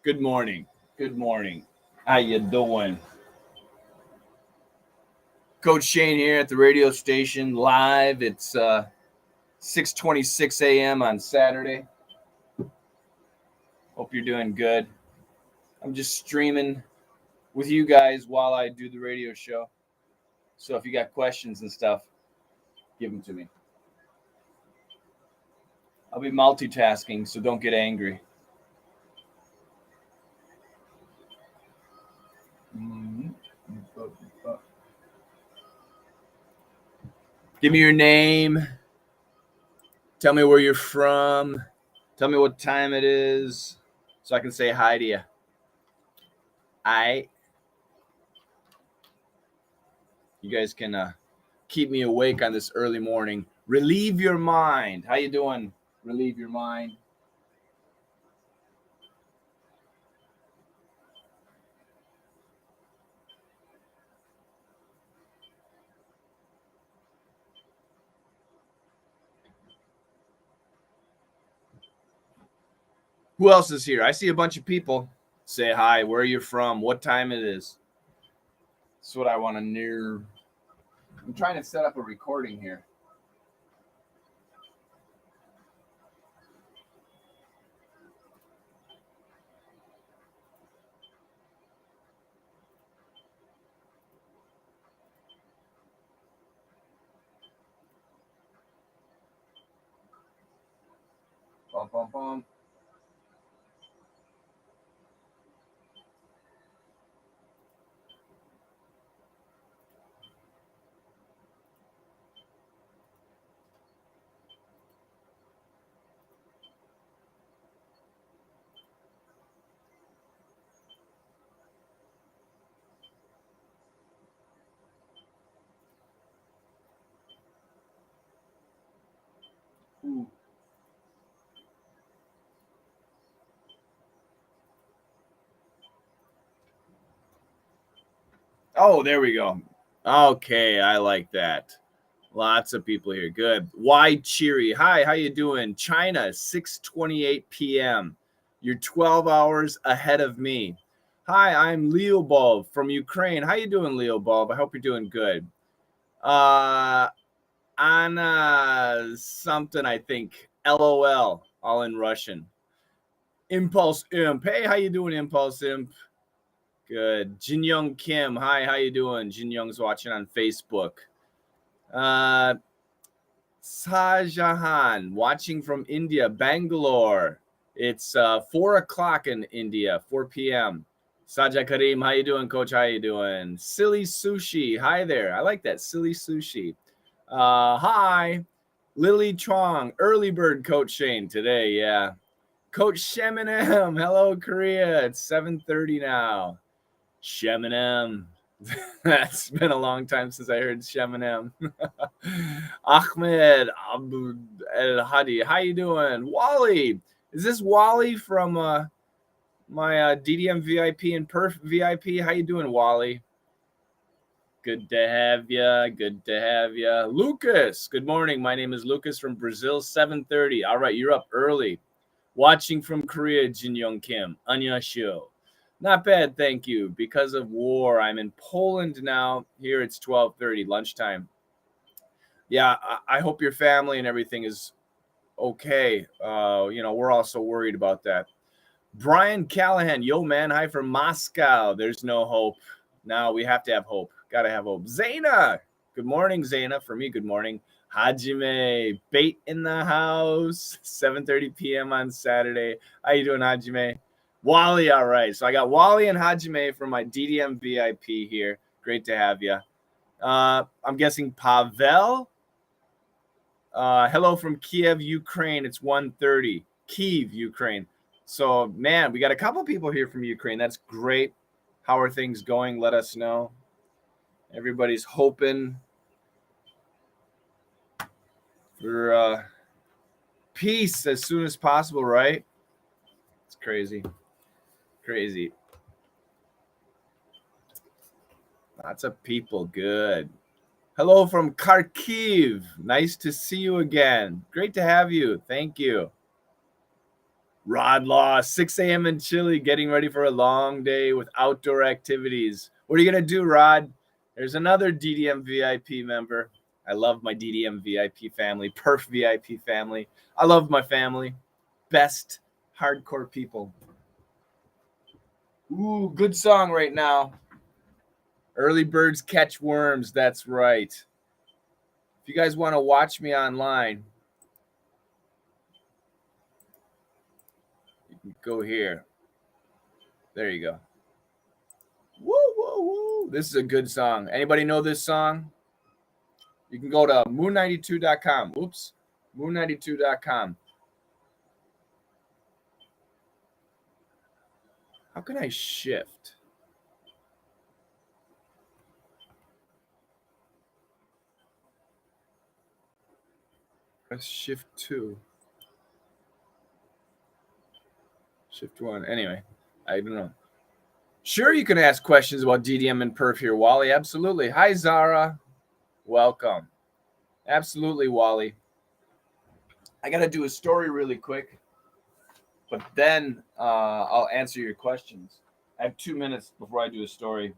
Good morning. Good morning. How you doing? Coach Shane here at the radio station live. It's 6:26 a.m. on Saturday. Hope you're doing good. I'm just streaming with you guys while I do the radio show. So if you got questions and stuff, give them to me. I'll be multitasking, so don't get angry. Give me your name. Tell me where you're from. Tell me what time it is so I can say hi to you. You guys can keep me awake on this early morning. Relieve your mind. How you doing? Relieve your mind. Who else is here? I see a bunch of people. Say hi. Where are you from? What time it is? That's what I want to know. I'm trying to set up a recording here. Bum, bum, bum. Ooh. Oh, there we go. Okay, I like that. Lots of people here. Good. Why cheery? Hi, how you doing? China, 6:28 p.m. You're 12 hours ahead of me. Hi, I'm Leobov from Ukraine. How you doing, Leobov? I hope you're doing good. Anna something, I think. LOL, all in Russian. Impulse Imp. Hey, how you doing, Impulse Imp? Good. Jin Young Kim. Hi, how you doing? Jin Young's watching on Facebook. Sajahan, watching from India, Bangalore. It's 4 o'clock in India, 4 p.m. Saja Karim, how you doing, Coach? How you doing? Silly Sushi, hi there. I like that, Silly Sushi. Hi, Lily Chong, early bird Coach Shane today, yeah. Coach Sheminem, hello, Korea. It's 7:30 now. Sheminem. That's been a long time since I heard Sheminem. Ahmed Abu El Hadi, how you doing? Wally, is this Wally from my DDM VIP and Perf VIP? How you doing, Wally? Good to have you. Good to have you. Lucas, good morning. My name is Lucas from Brazil, 7:30. All right, you're up early. Watching from Korea, Jin Young Kim. Annyeonghaseyo. Not bad, thank you. Because of war, I'm in Poland now. Here it's 12:30, lunchtime. Yeah, I hope your family and everything is okay. We're also worried about that. Brian Callahan, yo man, hi from Moscow. There's no hope. No, we have to have hope. Gotta have hope. Zaina, good morning, Zaina. For me, good morning. Hajime, bait in the house. 7:30 p.m. on Saturday. How you doing, Hajime? Wally, all right. So I got Wally and Hajime from my DDM VIP here. Great to have you. I'm guessing Pavel. Hello from Kiev, Ukraine. It's 1:30. Kiev, Ukraine. So, man, we got a couple people here from Ukraine. That's great. How are things going? Let us know. Everybody's hoping for peace as soon as possible, right? It's crazy. Crazy. Lots of people. Good. Hello from Kharkiv. Nice to see you again. Great to have you. Thank you. Rod Law, 6 a.m. in Chile, getting ready for a long day with outdoor activities. What are you going to do, Rod? There's another DDM VIP member. I love my DDM VIP family, Perf VIP family. I love my family. Best hardcore people. Ooh, good song right now. Early birds catch worms. That's right. If you guys want to watch me online, you can go here. There you go. Woo, woo, woo. This is a good song. Anybody know this song? You can go to moon92.com. Oops. Moon92.com. How can I shift? Press shift 2. Shift 1. Anyway, I don't know. Sure, you can ask questions about DDM and Perf here, Wally. Absolutely. Hi, Zara. Welcome. Absolutely, Wally. I got to do a story really quick, but then I'll answer your questions. I have 2 minutes before I do a story.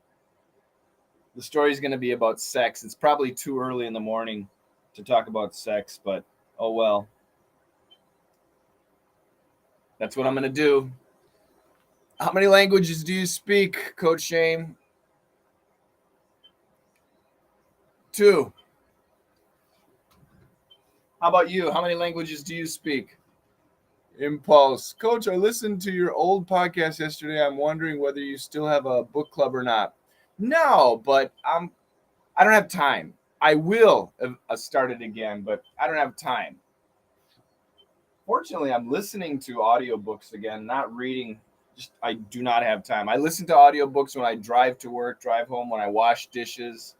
The story is going to be about sex. It's probably too early in the morning to talk about sex, but oh well. That's what I'm going to do. How many languages do you speak, Coach Shane? 2. How about you? How many languages do you speak? Impulse. Coach, I listened to your old podcast yesterday. I'm wondering whether you still have a book club or not. No, but I don't have time. I will start it again, but I don't have time. Fortunately, I'm listening to audiobooks again, not reading. Just I do not have time. I listen to audiobooks when I drive to work, drive home, when I wash dishes,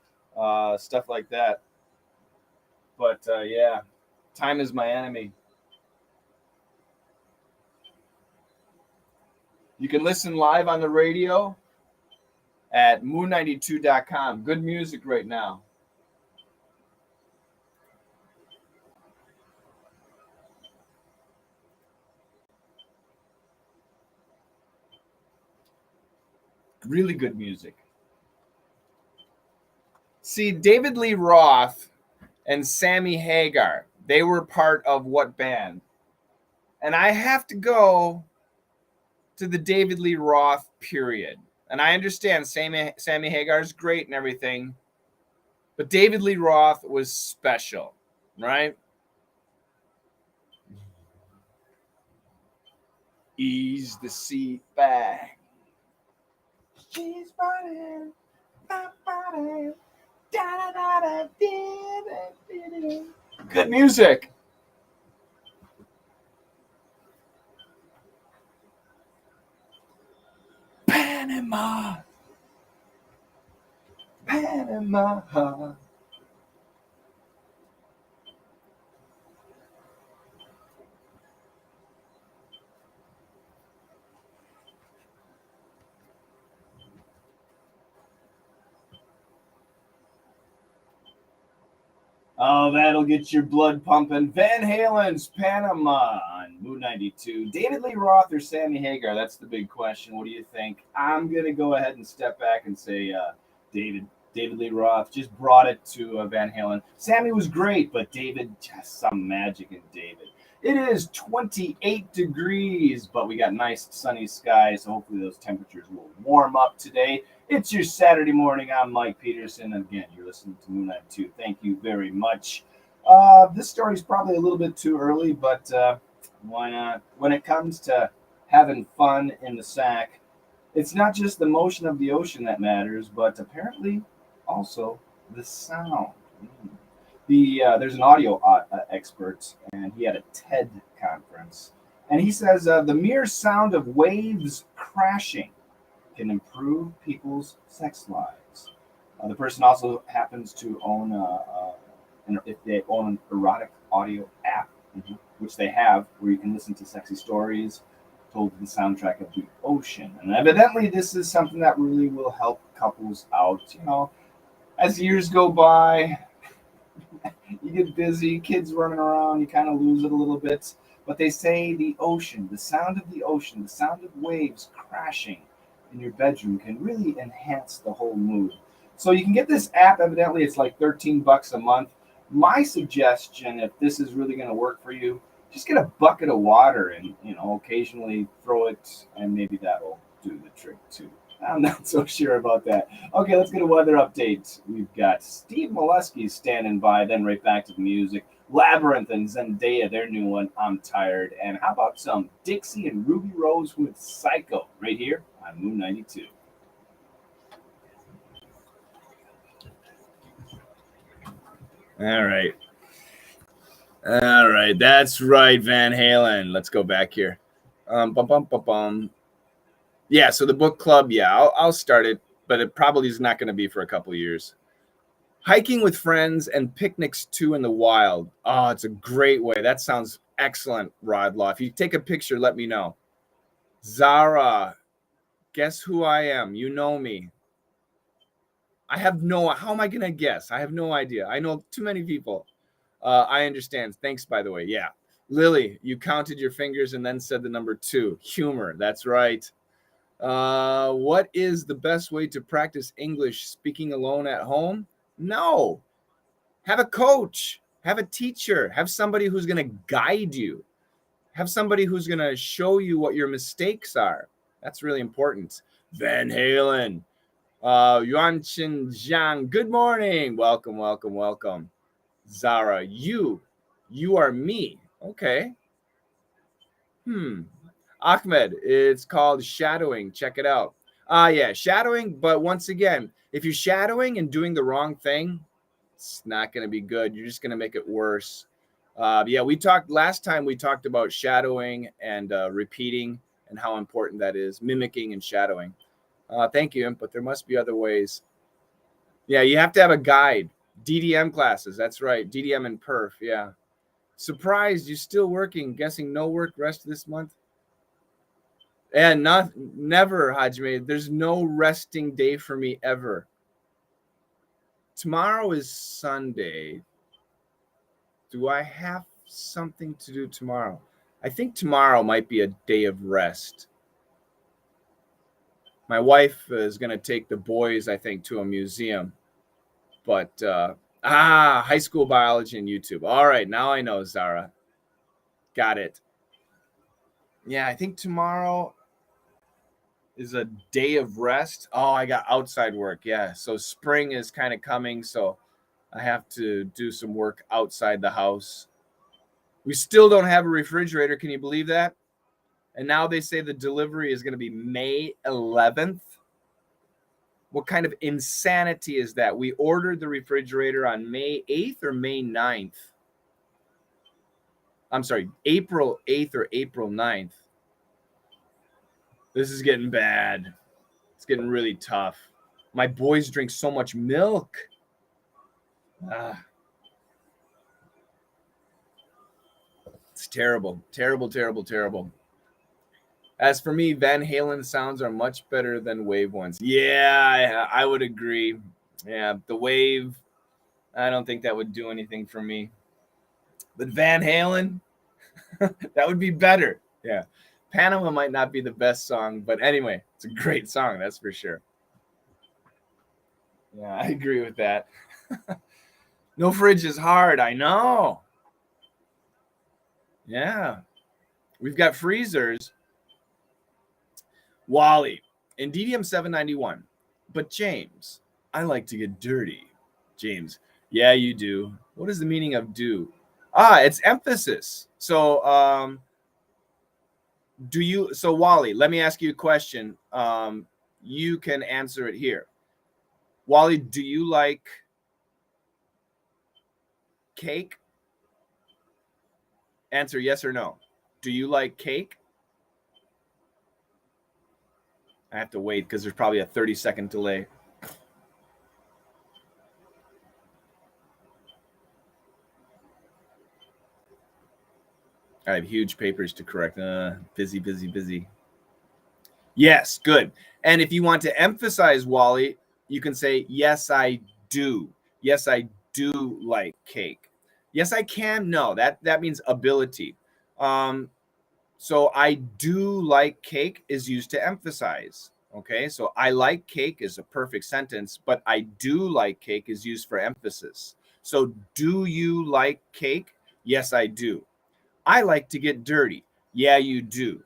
stuff like that. But yeah, time is my enemy. You can listen live on the radio at moon92.com. Good music right now. Really good music. See, David Lee Roth and Sammy Hagar, they were part of what band? And I have to go to the David Lee Roth period. And I understand Sammy Hagar is great and everything, but David Lee Roth was special, right? Ease the seat back. She's running. Good music. Panama. Panama. Oh, that'll get your blood pumping. Van Halen's Panama on Moon 92. David Lee Roth or Sammy Hagar? That's the big question. What do you think? I'm going to go ahead and step back and say David Lee Roth just brought it to Van Halen. Sammy was great, but David, just some magic in David. It is 28 degrees, but we got nice sunny skies. So hopefully those temperatures will warm up today. It's your Saturday morning. I'm Mike Peterson. Again, you're listening to Moon 92. Thank you very much. This story is probably a little bit too early, but why not? When it comes to having fun in the sack, it's not just the motion of the ocean that matters, but apparently also the sound. There's an audio expert, and he had a TED conference, and he says the mere sound of waves crashing can improve people's sex lives. The person also happens to own if they own an erotic audio app, which they have, where you can listen to sexy stories told to the soundtrack of the ocean. And evidently, this is something that really will help couples out. You know, as years go by, you get busy, kids running around, you kind of lose it a little bit. But they say the ocean, the sound of the ocean, the sound of waves crashing in your bedroom can really enhance the whole mood. So you can get this app. Evidently, it's like $13 a month. My suggestion, if this is really going to work for you, just get a bucket of water and occasionally throw it, and maybe that'll do the trick too. I'm not so sure about that. Okay, let's get a weather update. We've got Steve Molesky standing by, then right back to the music. Labyrinth and Zendaya, their new one, I'm Tired. And how about some Dixie and Ruby Rose with Psycho right here on Moon 92. All right. All right. That's right, Van Halen. Let's go back here. Bum, bum, bum, bum. Yeah, so the book club, yeah, I'll start it, but it probably is not going to be for a couple of years. Hiking with friends and picnics too in the wild. Oh, it's a great way. That sounds excellent, Rodlaw. If you take a picture, let me know. Zara, guess who I am? You know me. How am I going to guess? I have no idea. I know too many people. I understand. Thanks, by the way. Yeah. Lily, you counted your fingers and then said the number 2. Humor. That's right. What is the best way to practice English speaking alone at home? No. Have a coach. Have a teacher. Have somebody who's going to guide you. Have somebody who's going to show you what your mistakes are. That's really important. Van Halen. Yuan Chin Zhang. Good morning. Welcome, welcome, welcome. Zara, you are me. Okay. Ahmed, it's called shadowing. Check it out. Yeah, shadowing. But once again, if you're shadowing and doing the wrong thing, it's not going to be good. You're just going to make it worse. Yeah, last time we talked about shadowing and repeating and how important that is, mimicking and shadowing. Thank you, but there must be other ways. Yeah, you have to have a guide. DDM classes. That's right. DDM and perf. Yeah. Surprised you still working. Guessing no work rest this month. And never, Hajime. There's no resting day for me ever. Tomorrow is Sunday. Do I have something to do tomorrow? I think tomorrow might be a day of rest. My wife is going to take the boys, I think, to a museum. But, high school biology and YouTube. All right, now I know, Zara. Got it. Yeah, I think tomorrow is a day of rest. Oh, I got outside work. Yeah, so spring is kind of coming, so I have to do some work outside the house. We still don't have a refrigerator. Can you believe that? And now they say the delivery is going to be May 11th. What kind of insanity is that? We ordered the refrigerator on May 8th or May 9th. I'm sorry, April 8th or April 9th. This is getting bad. It's getting really tough. My boys drink so much milk. It's terrible, terrible, terrible, terrible. As for me, Van Halen sounds are much better than Wave ones. Yeah, I would agree. Yeah, the Wave, I don't think that would do anything for me. But Van Halen, that would be better. Yeah. Panama might not be the best song, but anyway, it's a great song, that's for sure. Yeah, I agree with that. No fridge is hard, I know. Yeah. We've got freezers. Wally, in DDM 791. But James, I like to get dirty. James, yeah, you do. What is the meaning of do? It's emphasis. So, Wally, let me ask you a question. You can answer it here. Wally, do you like cake? Answer yes or no. Do you like cake? I have to wait because there's probably a 30-second delay. I have huge papers to correct. Busy. Yes, good. And if you want to emphasize, Wally, you can say, yes, I do. Yes, I do like cake. Yes, I can. No, that means ability. So I do like cake is used to emphasize. Okay, so I like cake is a perfect sentence, but I do like cake is used for emphasis. So do you like cake? Yes, I do. I like to get dirty. Yeah, you do.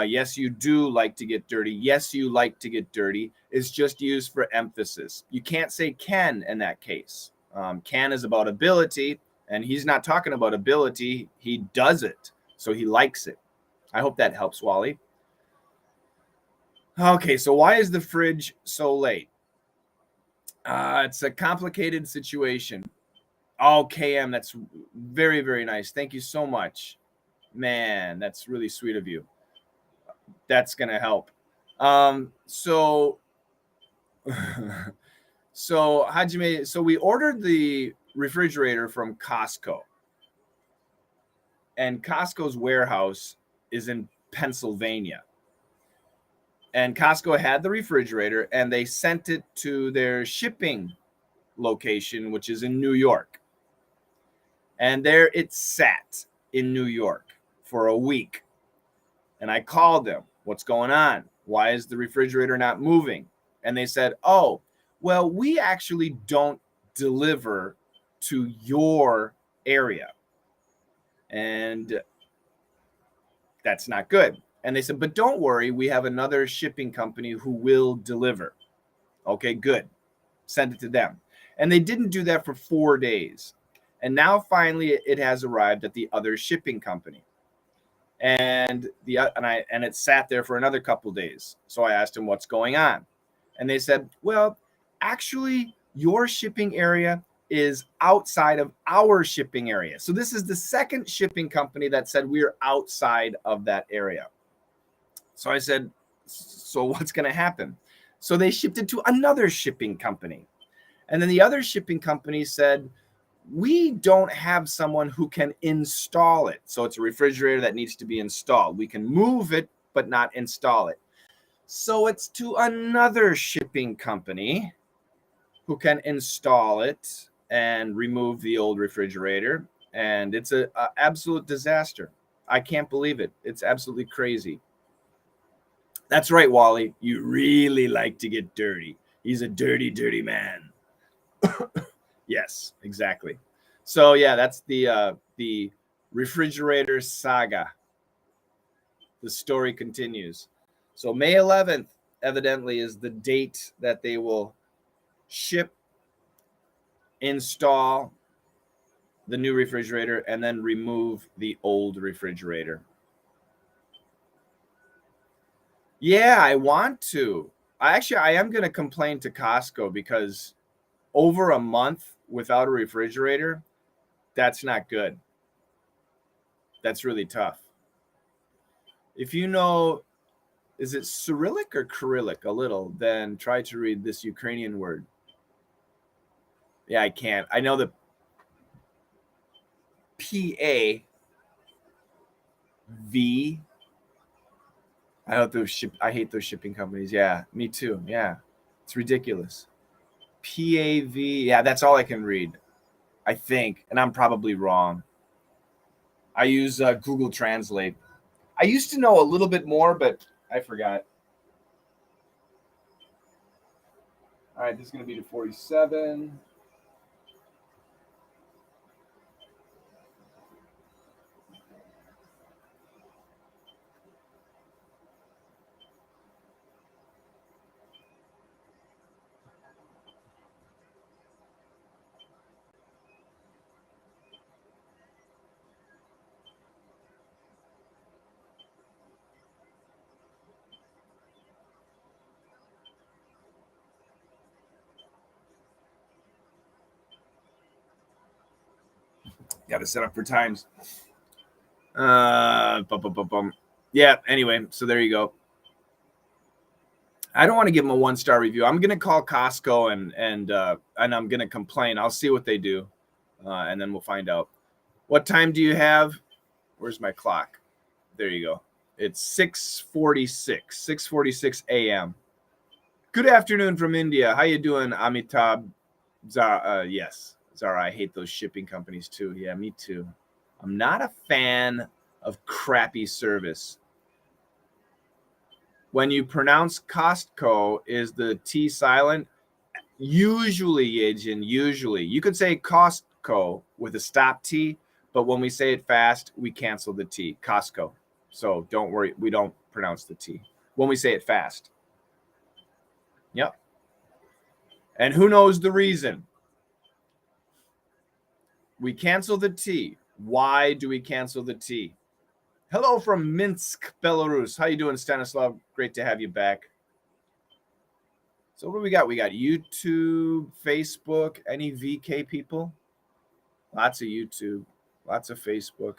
Yes, you do like to get dirty. Yes, you like to get dirty is just used for emphasis. You can't say can in that case. Can is about ability, and he's not talking about ability. He does it, so he likes it. I hope that helps, Wally. Okay, so why is the fridge so late? It's a complicated situation. Oh, KM, that's very, very nice. Thank you so much. Man, that's really sweet of you. That's going to help. So Hajime, so we ordered the refrigerator from Costco. And Costco's warehouse is in Pennsylvania. And Costco had the refrigerator and they sent it to their shipping location, which is in New York. And there it sat in New York for a week. And I called them, what's going on? Why is the refrigerator not moving? And they said, oh, well, we actually don't deliver to your area. And that's not good. And they said, but don't worry, we have another shipping company who will deliver. Okay, good. Send it to them. And they didn't do that for 4 days. And now finally it has arrived at the other shipping company. And it sat there for another couple of days. So I asked them what's going on. And they said, well, actually your shipping area is outside of our shipping area. So this is the second shipping company that said we're outside of that area. So I said, so what's going to happen? So they shipped it to another shipping company. And then the other shipping company said, we don't have someone who can install it. So it's a refrigerator that needs to be installed. We can move it, but not install it. So it's to another shipping company who can install it and remove the old refrigerator. And it's an absolute disaster. I can't believe it. It's absolutely crazy. That's right, Wally. You really like to get dirty. He's a dirty, dirty man. Yes, exactly. So yeah, that's the refrigerator saga. The story continues. So May 11th, evidently, is the date that they will ship, install the new refrigerator, and then remove the old refrigerator. Yeah, I want to. I am going to complain to Costco because over a month without a refrigerator, that's not good. That's really tough. If you know, is it Cyrillic or Kyrillic a little, then try to read this Ukrainian word. Yeah, I can't. I know the PAV. I hate those shipping companies. Yeah, me too. Yeah, it's ridiculous. PAV. Yeah, that's all I can read, I think, and I'm probably wrong. I use Google Translate. I used to know a little bit more, but I forgot. All right, this is going to be to 47. Got to set up for times. Yeah, anyway, so there you go. I don't want to give them a 1-star review. I'm going to call Costco and I'm going to complain. I'll see what they do, and then we'll find out. What time do you have? Where's my clock? There you go. It's 6:46 a.m. Good afternoon from India. How you doing, Amitabh? Yes, Zara. I hate those shipping companies too. Yeah, me too. I'm not a fan of crappy service. When you pronounce Costco, is the T silent? Usually, Yejin, usually. You could say Costco with a stop T, but when we say it fast, we cancel the T. Costco. So don't worry, we don't pronounce the T when we say it fast. Yep. And who knows the reason? We cancel the T. Why do we cancel the T? Hello from Minsk, Belarus. How you doing, Stanislav? Great to have you back. So what do we got? We got YouTube, Facebook. Any VK people? Lots of YouTube, lots of Facebook.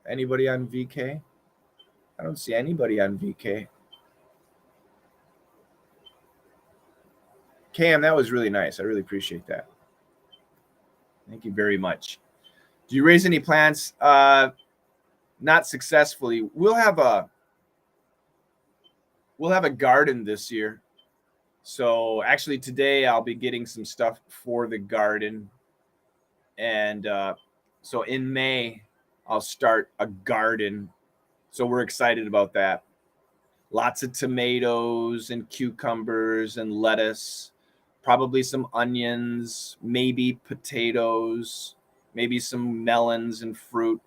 Anybody on VK? I don't see anybody on VK. Cam, that was really nice. I really appreciate that. Thank you very much. Do you raise any plants? Not successfully. We'll have a garden this year. So actually today I'll be getting some stuff for the garden. And so in May, I'll start a garden. So we're excited about that. Lots of tomatoes and cucumbers and lettuce, probably some onions, maybe potatoes, maybe some melons and fruit,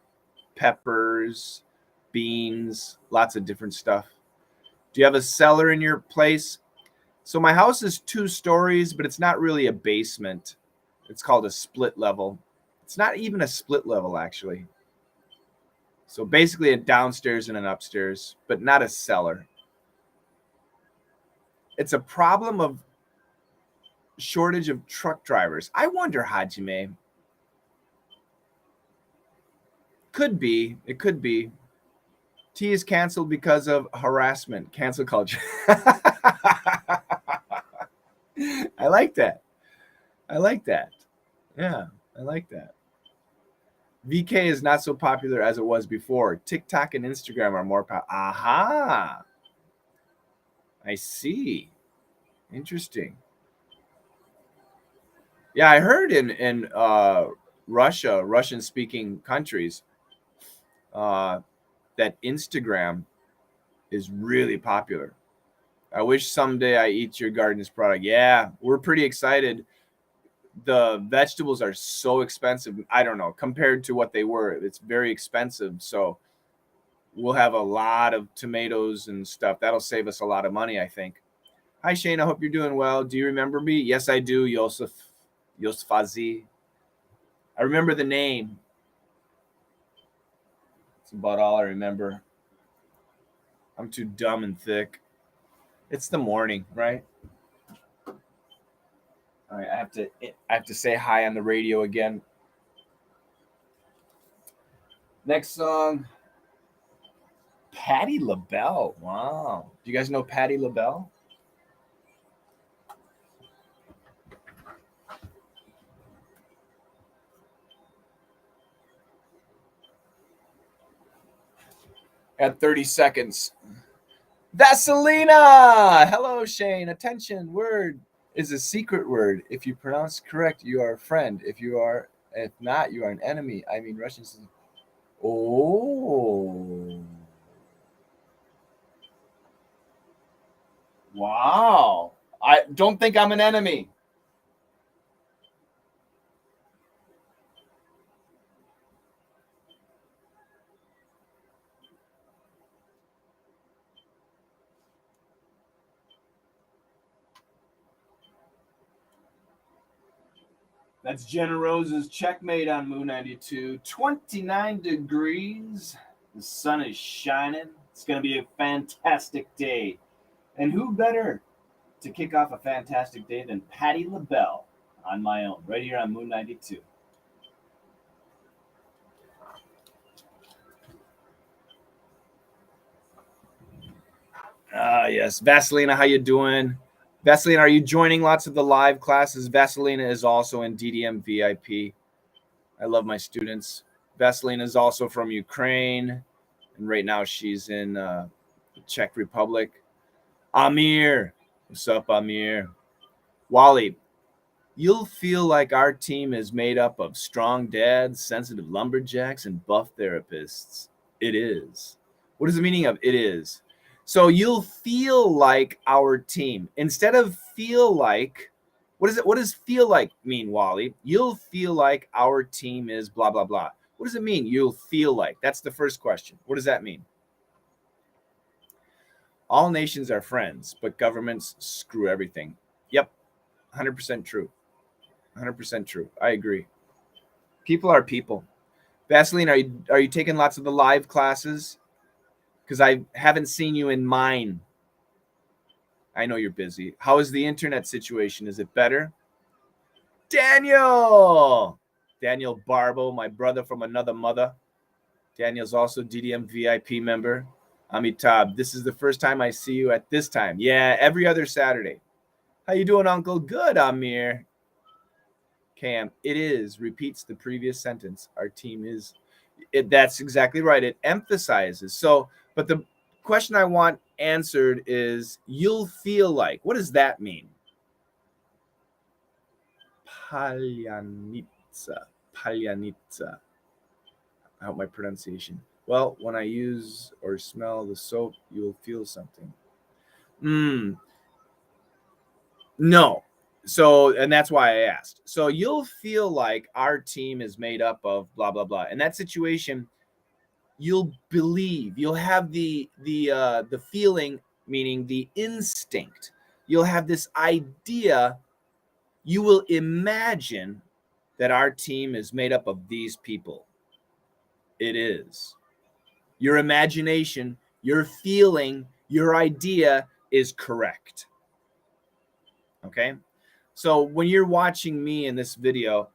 peppers, beans, lots of different stuff. Do you have a cellar in your place? So my house is 2 stories, but it's not really a basement. It's called a split level. It's not even a split level, actually. So basically a downstairs and an upstairs, but not a cellar. It's a problem of shortage of truck drivers. I wonder, Hajime. Could be. It could be. T is canceled because of harassment. Cancel culture. I like that. I like that. Yeah, I like that. VK is not so popular as it was before. TikTok and Instagram are more popular. Aha. I see. Interesting. Yeah, I heard in Russia, Russian-speaking countries, that Instagram is really popular. I wish someday I eat your garden's product. Yeah, we're pretty excited. The vegetables are so expensive. I don't know, compared to what they were, it's very expensive. So we'll have a lot of tomatoes and stuff. That'll save us a lot of money, I think. Hi, Shane. I hope you're doing well. Do you remember me? Yes, I do, Yosef Fazi. I remember the name. That's about all I remember. I'm too dumb and thick. It's the morning, right? All right, I have to say hi on the radio again. Next song, Patti LaBelle. Wow. Do you guys know Patti LaBelle? At 30 seconds. Vaselina! Hello, Shane. Attention. Word is a secret word. If you pronounce correct, you are a friend. If not, you are an enemy. I mean, Russians. Oh. Wow. I don't think I'm an enemy. That's Jenna Rose's Checkmate on Moon 92. 29 degrees. The sun is shining. It's going to be a fantastic day. And who better to kick off a fantastic day than Patti LaBelle on my own, right here on Moon 92. Yes. Vaselina, how you doing? Vaselina, are you joining lots of the live classes? Vaselina is also in DDM VIP. I love my students. Vaselina is also from Ukraine, and right now she's in the Czech Republic. Amir, what's up, Amir? Wally, you'll feel like our team is made up of strong dads, sensitive lumberjacks, and buff therapists. It is. What is the meaning of it is? So you'll feel like our team. Instead of feel like, what does feel like mean, Wally? You'll feel like our team is blah, blah, blah. What does it mean? You'll feel like. That's the first question. What does that mean? All nations are friends, but governments screw everything. Yep. 100% true. 100% true. I agree. People are people. Vaseline, are you taking lots of the live classes? Because I haven't seen you in mine. I know you're busy. How is the internet situation? Is it better? Daniel Barbo, my brother from another mother. Daniel's also DDM VIP member. Amitabh, this is the first time I see you at this time. Yeah, every other Saturday. How you doing, Uncle? Good, Amir. Cam, it is, repeats the previous sentence. Our team is. That's exactly right. It emphasizes. So, but the question I want answered is, you'll feel like. What does that mean? Palyanitsa. I hope my pronunciation. Well, when I use or smell the soap, you'll feel something. No. So, and that's why I asked. So you'll feel like our team is made up of blah, blah, blah. In that situation, you'll believe, you'll have the feeling, meaning the instinct. You'll have this idea, you will imagine that our team is made up of these people. It is. Your imagination, your feeling, your idea is correct. Okay? So when you're watching me in this video,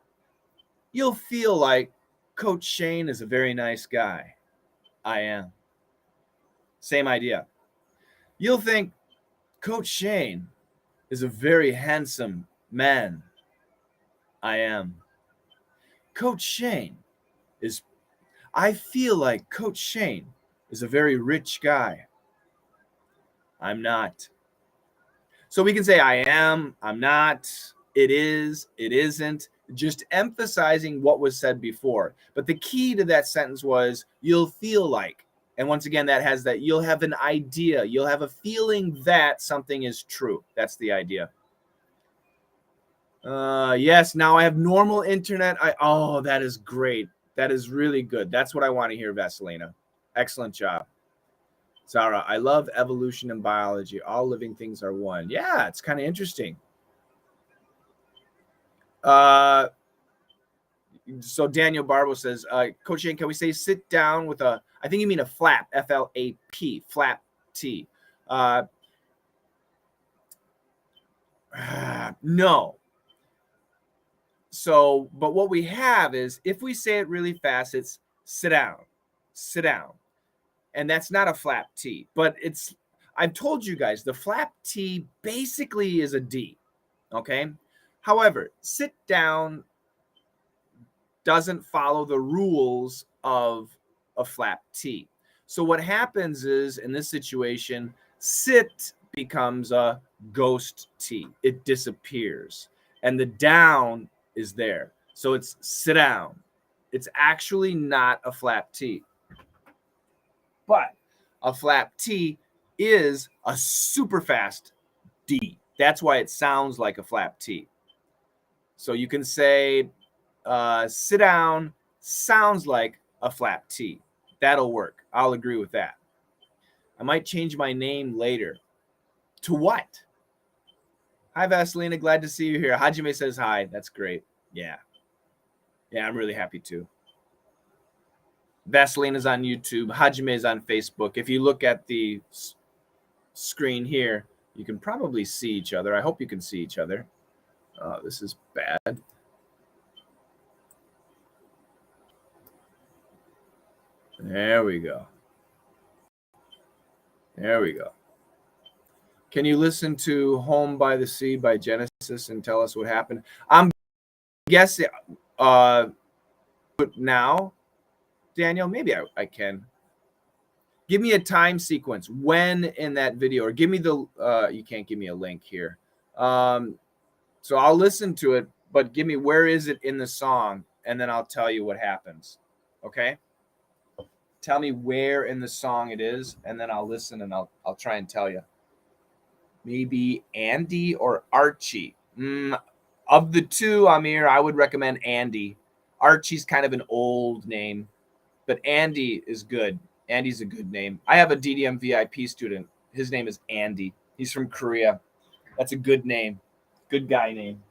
you'll feel like Coach Shane is a very nice guy. I am. Same idea. You'll think Coach Shane is a very handsome man. I am. Coach Shane is, I feel like Coach Shane is a very rich guy. I'm not. So we can say I am, I'm not, it is, it isn't, just emphasizing what was said before. But the key to that sentence was you'll feel like, and once again, that has that you'll have an idea, you'll have a feeling that something is true. That's the idea. Yes, now I have normal internet. Oh, that is great. That is really good. That's what I want to hear, Vasilina. Excellent job. Zara, I love evolution and biology. All living things are one. Yeah, it's kind of interesting. So Daniel Barbo says, Coach Shane, can we say sit down with a, I think you mean a flap, F-L-A-P, flap T. No. So, but what we have is, if we say it really fast, it's sit down, sit down. And that's not a flap T, but it's, I've told you guys, the flap T basically is a D, okay? However, sit down doesn't follow the rules of a flap T. So what happens is, in this situation, sit becomes a ghost T. It disappears. And the down is there. So it's sit down. It's actually not a flap T. But a flap T is a super fast D. That's why it sounds like a flap T. So you can say sit down sounds like a flap T. That'll work. I'll agree with that. I might change my name later. To what? Hi, Vasilina. Glad to see you here. Hajime says hi. That's great. Yeah. Yeah, I'm really happy too. Vasilina's on YouTube. Hajime is on Facebook. If you look at the screen here, you can probably see each other. I hope you can see each other. This is bad. There we go. There we go. Can you listen to Home by the Sea by Genesis and tell us what happened? I'm guessing now, Daniel, maybe I can. Give me a time sequence when in that video, or give me the, you can't give me a link here. So I'll listen to it, but give me, where is it in the song? And then I'll tell you what happens. Okay. Tell me where in the song it is, and then I'll listen and I'll try and tell you. Maybe Andy or Archie. Of the two, Amir, I would recommend Andy. Archie's kind of an old name, but Andy is good. Andy's a good name. I have a DDM VIP student. His name is Andy. He's from Korea. That's a good name. Good guy name.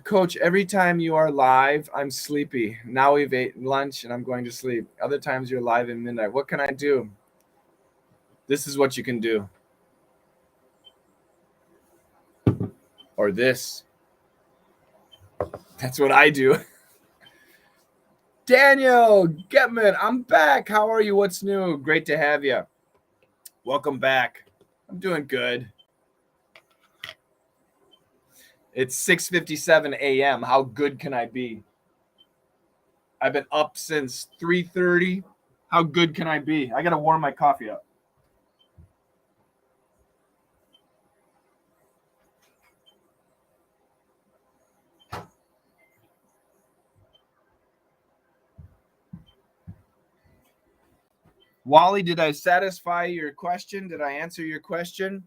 Coach, every time you are live, I'm sleepy. Now we've ate lunch and I'm going to sleep. Other times you're live at midnight. What can I do? This is what you can do. Or this. That's what I do. Daniel Getman, I'm back. How are you? What's new? Great to have you. Welcome back. I'm doing good. It's 6:57 a.m. How good can I be? I've been up since 3:30. How good can I be? I got to warm my coffee up. Wally, did I satisfy your question? Did I answer your question?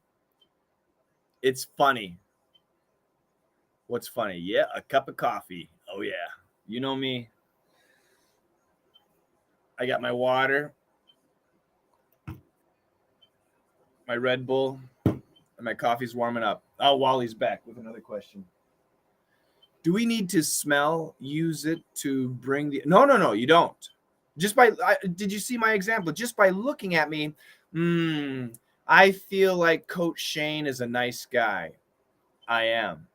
It's funny. What's funny? Yeah, a cup of coffee. Oh, yeah. You know me. I got my water, my Red Bull, and my coffee's warming up. Oh, Wally's back with another question. Do we need to use it to bring the... No, you don't. Just by... did you see my example? Just by looking at me, I feel like Coach Shane is a nice guy. I am.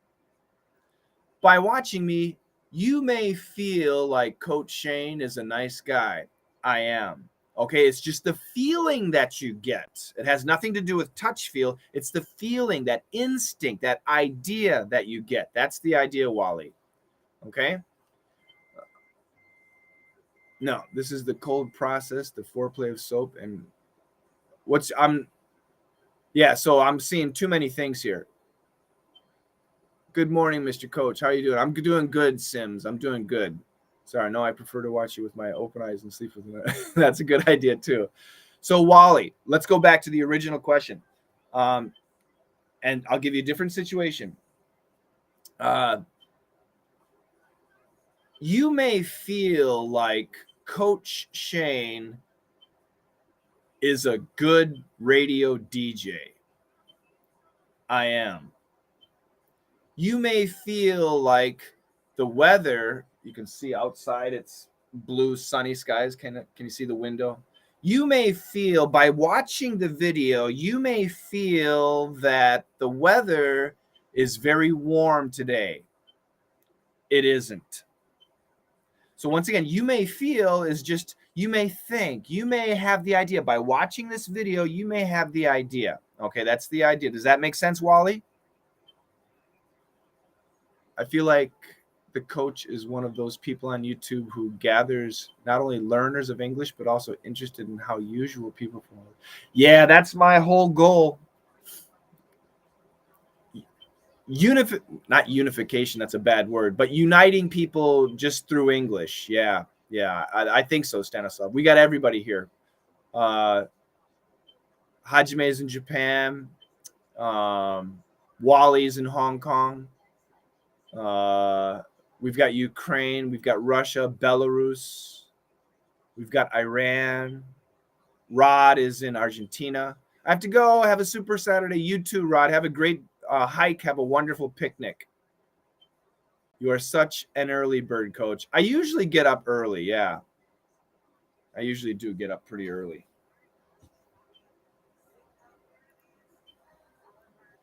By watching me, you may feel like Coach Shane is a nice guy. I am. Okay, it's just the feeling that you get. It has nothing to do with touch feel. It's the feeling, that instinct, that idea that you get. That's the idea, Wally. Okay? No, this is the cold process, the foreplay of soap. And so I'm seeing too many things here. Good morning, Mr. Coach. How are you doing? I'm doing good, Sims. I'm doing good. Sorry, no, I prefer to watch you with my open eyes and sleep with my... That's a good idea, too. So, Wally, let's go back to the original question. And I'll give you a different situation. You may feel like Coach Shane is a good radio DJ. I am. You may feel like the weather... You can see outside, it's blue, sunny skies. Can you see the window? You may feel, by watching the video, you may feel that the weather is very warm today. It isn't. So once again, you may feel is just, you may think, you may have the idea. By watching this video, you may have the idea. Okay, that's the idea. Does that make sense, Wally? I feel like the coach is one of those people on YouTube who gathers not only learners of English, but also interested in how usual people feel. Yeah, that's my whole goal. Not unification, that's a bad word, but uniting people just through English. Yeah, I think so, Stanislav. We got everybody here. Hajime's in Japan. Wally's in Hong Kong. We've got Ukraine, we've got Russia, Belarus, we've got Iran. Rod is in Argentina. I have to go. Have a super Saturday. You too, Rod. Have a great hike. Have a wonderful picnic. You are such an early bird, Coach. I usually get up early, yeah. I usually do get up pretty early.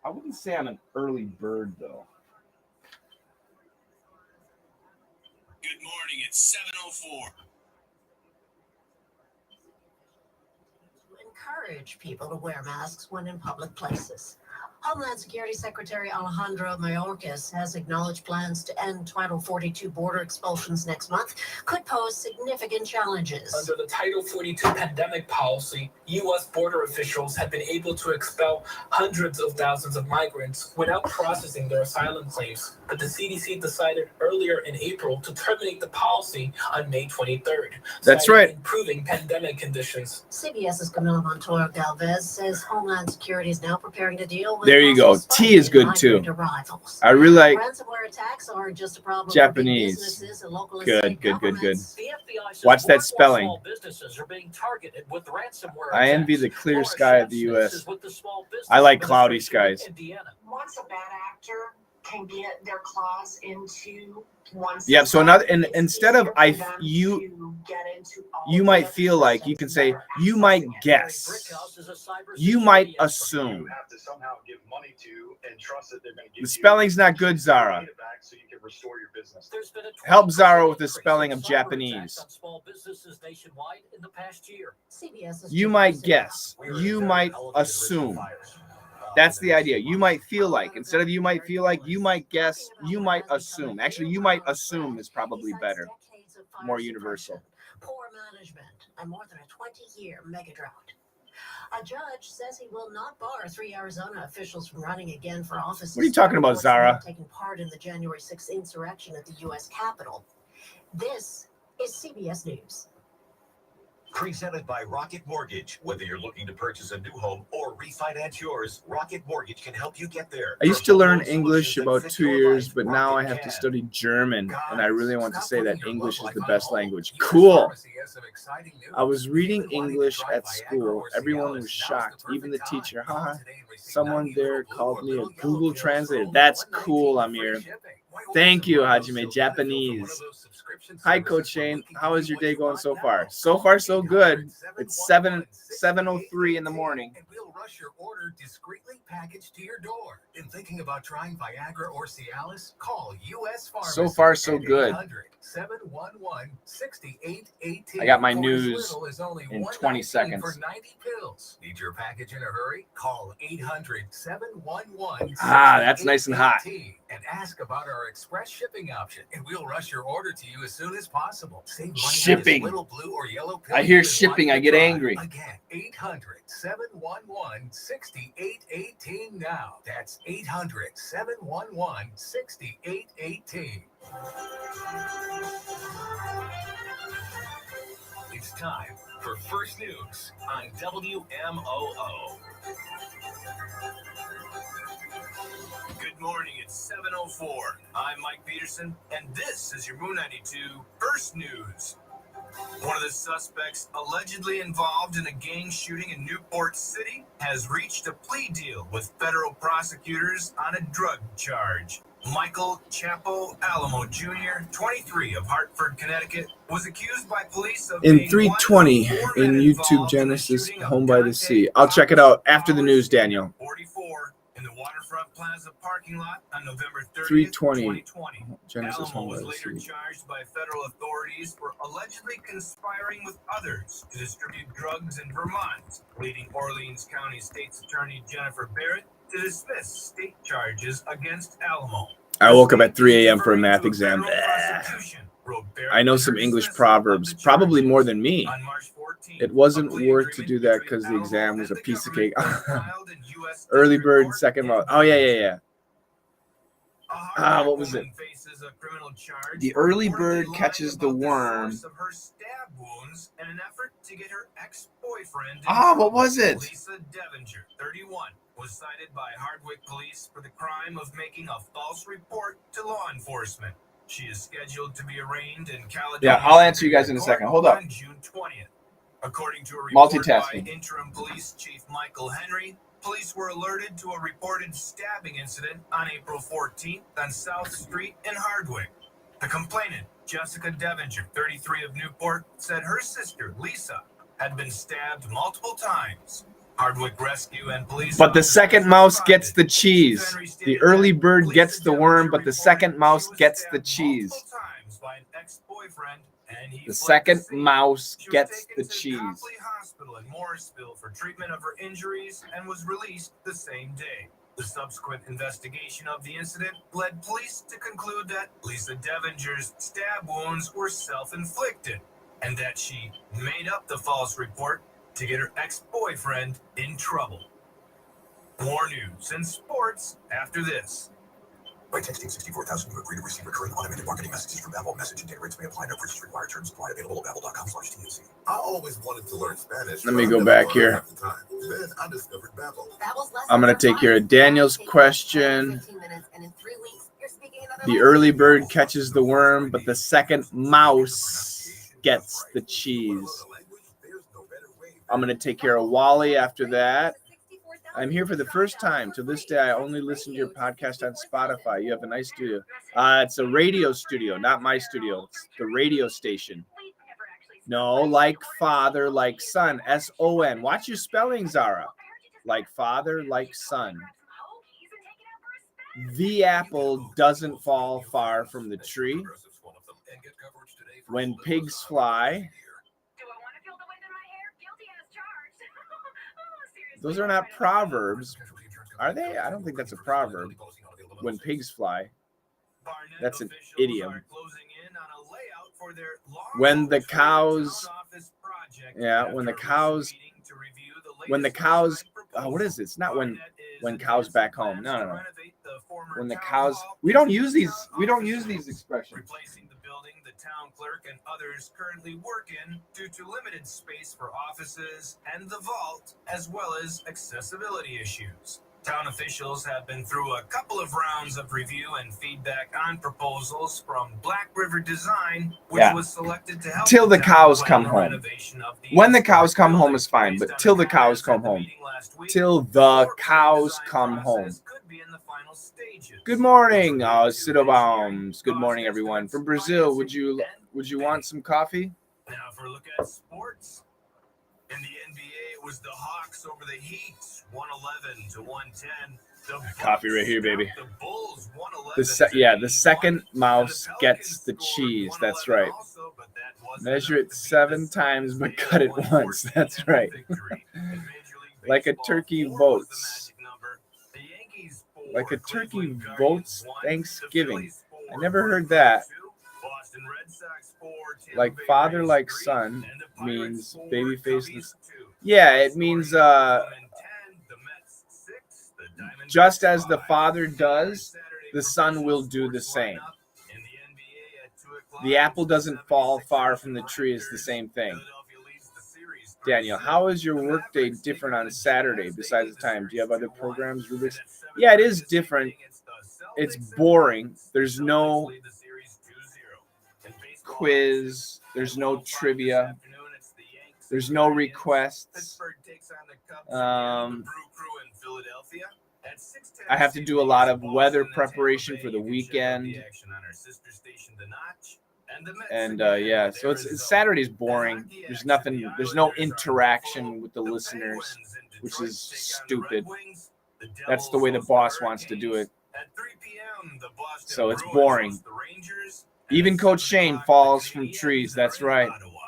I wouldn't say I'm an early bird, though. Good morning, it's 7:04. To encourage people to wear masks when in public places. Homeland Security Secretary Alejandro Mayorkas has acknowledged plans to end Title 42 border expulsions next month could pose significant challenges. Under the Title 42 pandemic policy, U.S. border officials have been able to expel hundreds of thousands of migrants without processing their asylum claims. But the CDC decided earlier in April to terminate the policy on May 23rd. That's right. Improving pandemic conditions. CBS's Camila Montoya Galvez says Homeland Security is now preparing to deal with. There you go. Tea is good too. Arrivals. I really like ransomware attacks are just a problem Japanese. For businesses and local and Good. state The governments. FBI says Watch that more spelling. small businesses are being targeted with ransomware I envy attacks. the clear Laura sky of the Shep U.S. says with the Small Business I like cloudy Administration skies. in Indiana. Once a bad actor can get their claws into one system, Yeah, so another, and it's instead of easier for them you to get into all you the might other feel like systems you can that say are you might accessing it. guess, Brickhouse is a cybersecurity you might expert. assume. You have to somehow give money to and trust that they're going to give The spelling's not good, Zara. you back so you can restore your business. There's been a Help 20% Zara with the increase spelling in of cyber Japanese. attacks on small businesses nationwide in the past year. CBS's You might guess, you might assume. That's the idea. You might feel like, instead of you might feel like, you might guess, you might assume. Actually, you might assume is probably better, more universal. Poor management and more than a 20-year mega drought. A judge says he will not bar 3 Arizona officials from running again for office. What are you talking about, Zara? Taking part in the January 6th insurrection at the U.S. Capitol. This is CBS News. Presented by Rocket Mortgage. Whether you're looking to purchase a new home or refinance yours, Rocket Mortgage can help you get there. I used to learn English about 2 years, but now I have to study German, and I really want to say that English is the best language. Cool. I was reading English at school. Everyone was shocked, even the teacher. Haha. Someone there called me a Google Translator. That's cool, Amir. Thank you, Hajime. Japanese. Hi, Coach Shane. How is your day going so far? So far, so good. It's 7:03 in the morning. And we'll rush your order discreetly packaged to your door. In thinking about trying Viagra or Cialis, call U.S. Pharmacy. So far, so good. 711-6818. I got my news in 20 seconds. For 90 pills. Need your package in a hurry? Call 800-711-6818. Ah, that's nice and hot. And ask about our express shipping option, and we'll rush your order to you as soon as possible. Save money Shipping. on this little blue or yellow pill. I hear shipping, I get angry. Again, 800-711-6818 now. That's 800-711-6818. It's time for First News on WMOO. Good morning, it's 7:04. I'm Mike Peterson, and this is your Moon 92 First News. One of the suspects allegedly involved in a gang shooting in Newport City has reached a plea deal with federal prosecutors on a drug charge. Michael Chapo Alamo Jr., 23 of Hartford, Connecticut, was accused by police of In being 320 one of 4 in men YouTube involved in the Genesis, shooting of Home by the Dante Sea. I'll check it out after the news, Daniel. 44 in the Waterfront Plaza parking lot on November 30th, 320. 2020. Genesis, Alamo Home by was the later Sea. charged by federal authorities for allegedly conspiring with others to distribute drugs in Vermont, leading Orleans County State's Attorney Jennifer Barrett to dismiss state charges against Alamo. I woke up at 3 a.m. for a math exam. I know some English proverbs, probably more than me. It wasn't worth to do that because the exam was a piece of cake. Early bird, second mouth. Oh, yeah. What was it? The early bird catches the worm. What was it? Lisa Devinger, 31, was cited by Hardwick police for the crime of making a false report to law enforcement. She is scheduled to be arraigned in Caledonia. Yeah, I'll answer you guys in a second. Hold up. On June 20th. According to a report by interim police chief Michael Henry, police were alerted to a reported stabbing incident on April 14th on South Street in Hardwick. The complainant, Jessica Devinger, 33 of Newport, said her sister, Lisa, had been stabbed multiple times. Hardwick Rescue and police. But the second mouse gets the cheese. The early bird gets the worm, but the second mouse gets the cheese. The second mouse gets the cheese. Hospital in Morrisville for treatment of her injuries and was released the same day. The subsequent investigation of the incident led police to conclude that Lisa Devinger's stab wounds were self-inflicted and that she made up the false report to get her ex-boyfriend in trouble. More news and sports after this. By texting 64,000, you agree to receive recurring automated marketing messages from Apple. Message and data rates may apply. No purchase required. Terms apply. Available at apple.com/TNC. I always wanted to learn Spanish. Let me go back here. Then I discovered Babbel. I'm going to take care of Daniel's question. The early bird catches the worm, but the second mouse gets the cheese. I'm going to take care of Wally after that. I'm here for the first time. To this day, I only listen to your podcast on Spotify. You have a nice studio. It's a radio studio, not my studio. It's the radio station. No, like father, like son. S-O-N. Watch your spelling, Zara. Like father, like son. The apple doesn't fall far from the tree. When pigs fly. Those are not proverbs, are they? I don't think that's a proverb. When pigs fly. That's an idiom. When the cows, what is it? It's not when cows back home. No. When the cows, we don't use these expressions. Replacing the building the town clerk and others currently work in due to limited space for offices and the vault, as well as accessibility issues. Town officials have been through a couple of rounds of review and feedback on proposals from Black River Design, which was selected to help till the cows come home. When the cows come home is fine, based but on till the a cows come from the home. meeting last week, Till the work cows design come home. process could be in the final stages. Good morning, Cidobaums. Good morning, everyone. From Brazil, would you want some coffee? Now for a look at sports. In the NBA, it was the Hawks over the Heat, 111 to 110. The Coffee Bucks right here, baby. stopped the Bulls, 111 The to second 81. mouse And the gets the Pelicans cheese. scored That's 111 right. also, but that wasn't Measure enough it to beat 7 the times, but Suns. cut it They had once. 114 That's and a right. victory. In Major League Like a Baseball, turkey 4 was the votes. magic number. The Yankees 4, Like a turkey Cleveland votes Guardians 1, Thanksgiving. the Phillies 4, I never heard Brewers that. 2, Boston Red Sox 4, Tampa Like Bay father, Rays like 3, son and the Pirates means 4, babyface. Cubbies 2. Yeah, it means Scoring in 10, the Mets 6, the Diamondbacks just as the 5. father On does, Saturday, the son will do the professional same. sports lineup. In the NBA at 2 o'clock, The apple it's the doesn't fall 76ers far from and the tree. It's the Raptors. same thing. Philadelphia leads the series Daniel, 3-0. how is your The workday Mavericks take different on on the Saturday Jazz. They besides lead the the time? Do you have series other 2-1. programs, And Rubik's? at 7:30 Yeah, it is this evening, different. it's the It's Celtics and boring. Hornets. There's The Celtics no lead the series 2-0. In baseball quiz. action, There's at no 1:05 this trivia. afternoon, it's the Yanks There's and no Guardians. requests. Pittsburgh takes on the Cubs again. The Um, Brew Crew in Philadelphia. At 6:10 I have this to do a evening, lot it's of Boston weather and Tampa preparation Bay. for the You can check out the weekend. action on our sister station, The Notch. And the Mets And again yeah, with so it's Arizona. Saturday's At boring. hockey There's action, nothing. the There's no Islanders are in interaction Buffalo. with the The listeners, Penguins in which Detroit is take on the stupid. Red Wings. The That's the Devils way the host boss the wants to do Hurricanes. it. At 3 p.m., the Boston So it's Bruins boring. host the Rangers. And Even at Coach 7 Shane o'clock, falls the from Canadiens trees. are That's in right. Ottawa.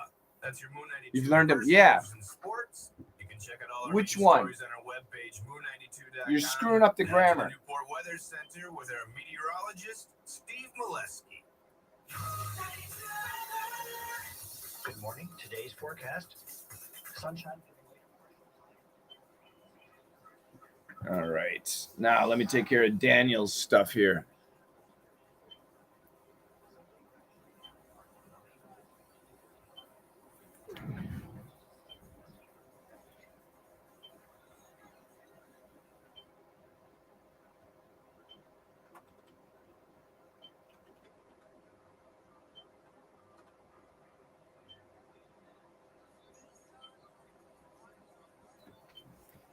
That's your Moon 92 You've learned them. first Yeah. news and sports. You can check out all our Which major one? stories on our webpage, moon92.com. You're screwing up the Now to grammar. Newport Weather Center with our meteorologist, Steve Molesky. Good morning. Today's forecast: sunshine. All right. Now let me take care of Daniel's stuff here.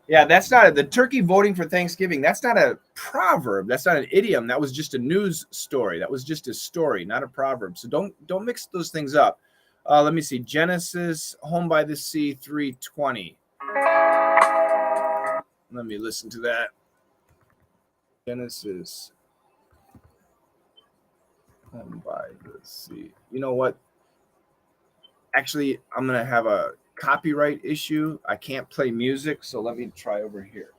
Yeah, that's not the turkey voting for Thanksgiving. That's not a proverb. That's not an idiom. That was just a news story. That was just a story, not a proverb. So don't mix those things up. Let me see. Genesis, Home by the Sea, 3:20. Let me listen to that. Genesis, Home by the Sea. You know what? Actually, I'm gonna have a copyright issue. I can't play music, so let me try over here.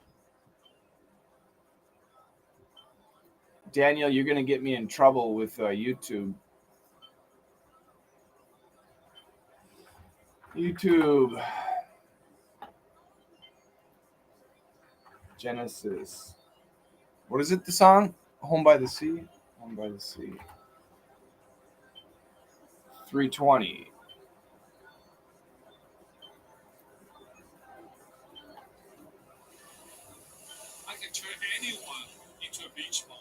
Daniel, you're going to get me in trouble with YouTube. YouTube. Genesis. What is it, the song? Home by the Sea? Home by the Sea. 320. I can turn anyone into a beach bum.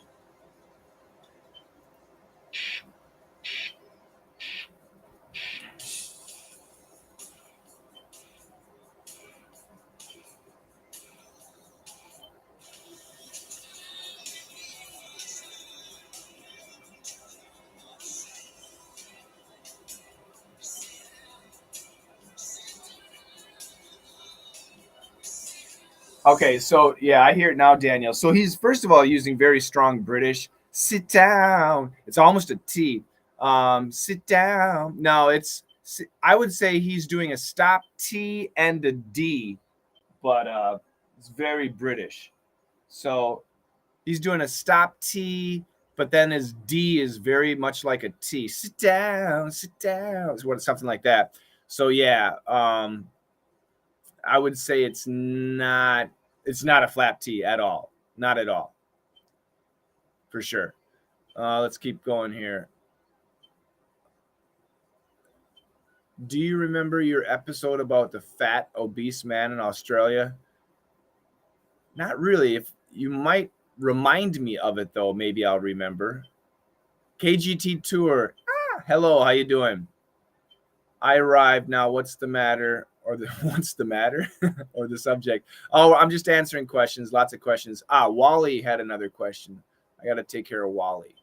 Okay, so yeah, I hear it now, Daniel. So he's first of all using very strong British. Sit down. It's almost a T. Sit down. No, I would say he's doing a stop T and a D, but it's very British. So he's doing a stop T, but then his D is very much like a T. Sit down, sit down. It's what something like that. So yeah, I would say it's not a flap T at all. Not at all. For sure. Let's keep going here. Do you remember your episode about the fat, obese man in Australia? Not really. If you might remind me of it, though, maybe I'll remember. KGT Tour. Hello, how you doing? I arrived now. What's the matter? Or what's the matter? Or the subject. Oh, I'm just answering questions. Lots of questions. Wally had another question. I got to take care of Wally.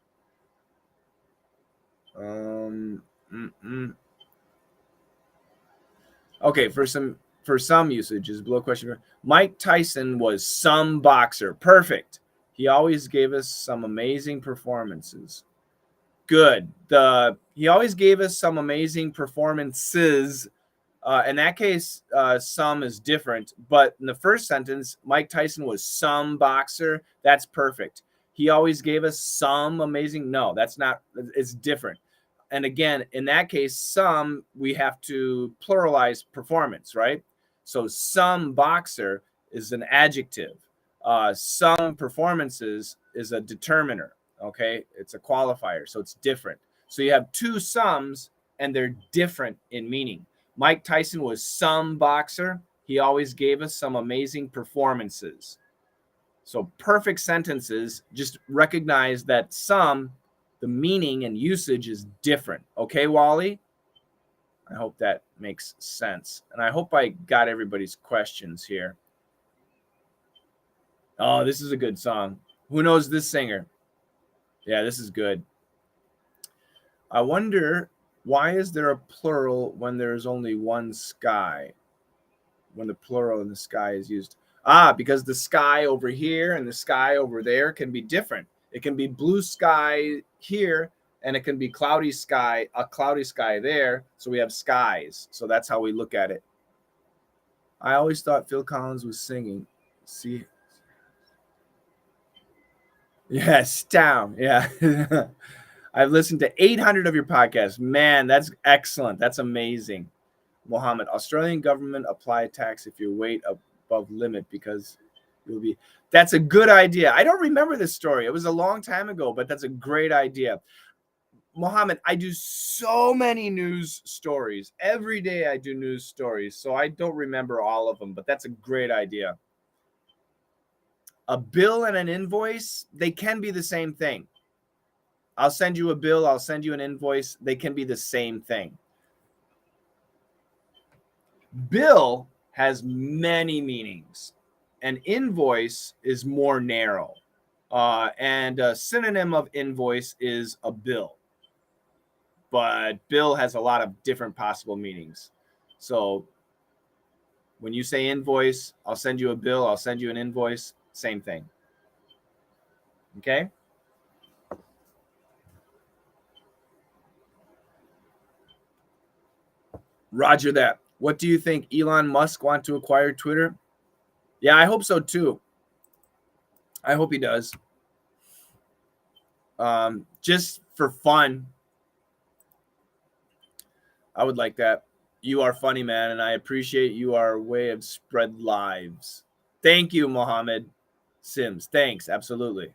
Okay, for some usages, below question. Mike Tyson was some boxer. Perfect. He always gave us some amazing performances. Good. He always gave us some amazing performances. In that case, some is different. But in the first sentence, Mike Tyson was some boxer. That's perfect. He always gave us some amazing. No, that's not. It's different. And again, in that case, some, we have to pluralize performance, right? So some boxer is an adjective. Some performances is a determiner, okay? It's a qualifier, so it's different. So you have two sums, and they're different in meaning. Mike Tyson was some boxer. He always gave us some amazing performances. So perfect sentences, just recognize that some, the meaning and usage is different. Okay, Wally? I hope that makes sense. And I hope I got everybody's questions here. Oh, this is a good song. Who knows this singer? Yeah, this is good. I wonder, why is there a plural when there's only one sky? When the plural in the sky is used. Because the sky over here and the sky over there can be different. It can be blue sky here, and it can be cloudy sky, a cloudy sky there. So we have skies. So that's how we look at it. I always thought Phil Collins was singing. See? Yes, down. Yeah. I've listened to 800 of your podcasts. Man, that's excellent. That's amazing. Mohammed, Australian government apply tax if you weight above limit because you'll be. That's a good idea. I don't remember this story. It was a long time ago, but that's a great idea. Mohammed, I do so many news stories. Every day I do news stories, so I don't remember all of them, but that's a great idea. A bill and an invoice, they can be the same thing. I'll send you a bill. I'll send you an invoice. They can be the same thing. Bill has many meanings. An invoice is more narrow. And a synonym of invoice is a bill. But bill has a lot of different possible meanings. So when you say invoice, I'll send you a bill. I'll send you an invoice. Same thing. Okay? Roger that. What do you think? Elon Musk want to acquire Twitter? Yeah, I hope so too. I hope he does. Just for fun, I would like that. You are funny, man, and I appreciate your way of spread lives. Thank you, Mohammed Sims. Thanks, absolutely.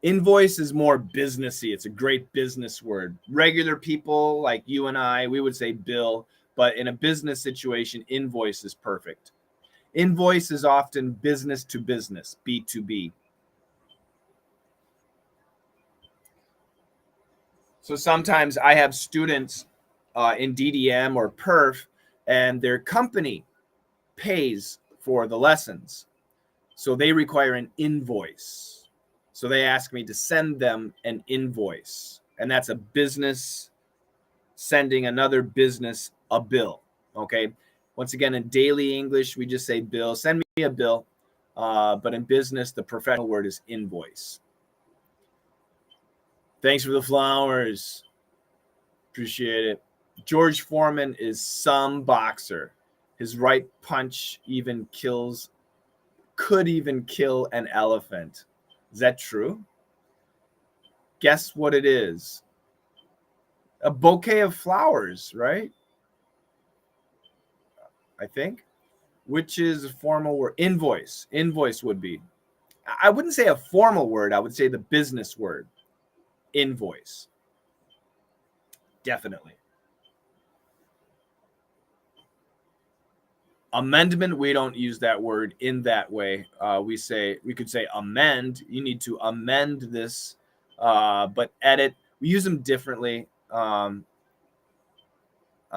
Invoice is more businessy. It's a great business word. Regular people like you and I, we would say bill, but in a business situation, invoice is perfect. Invoice is often business to business, B2B. So sometimes I have students in DDM or perf, and their company pays for the lessons. So they require an invoice. So they ask me to send them an invoice. And that's a business sending another business a bill. Okay. Once again, in daily English, we just say bill. Send me a bill. But in business, the professional word is invoice. Thanks for the flowers. Appreciate it. George Foreman is some boxer. His right punch could even kill an elephant. Is that true? Guess what it is? A bouquet of flowers, right? I think. Which is a formal word? Invoice. Invoice would be. I wouldn't say a formal word. I would say the business word. Invoice. Definitely. Amendment, we don't use that word in that way. We could say amend. You need to amend this, but edit, we use them differently. I'm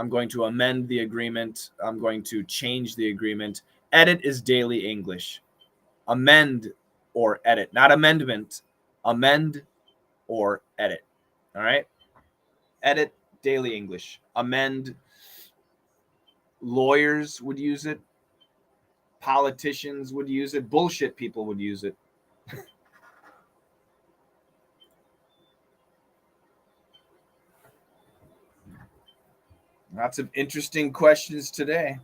going to amend the agreement. I'm going to change the agreement. Edit is daily English. Amend or edit, not amendment. Amend or edit. All right. Edit, daily English. Amend, lawyers would use it. Politicians would use it. Bullshit people would use it. Lots of interesting questions today.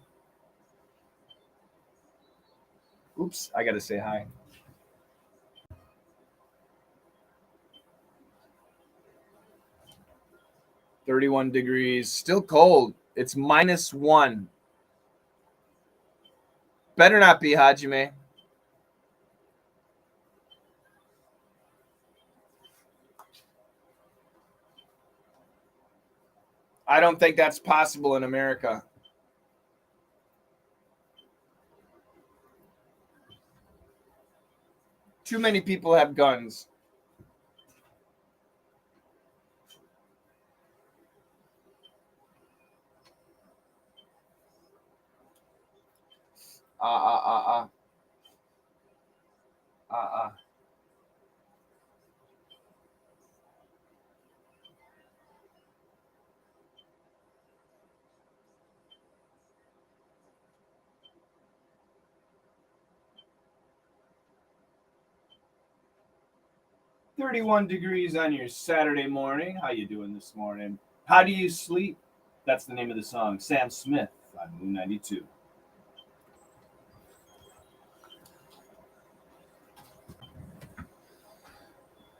Oops, I got to say hi. -31 degrees, still cold. It's -1. Better not be, Hajime. I don't think that's possible in America. Too many people have guns. Uh. 31 degrees on your Saturday morning. How you doing this morning? How do you sleep? That's the name of the song. Sam Smith on Moon 92.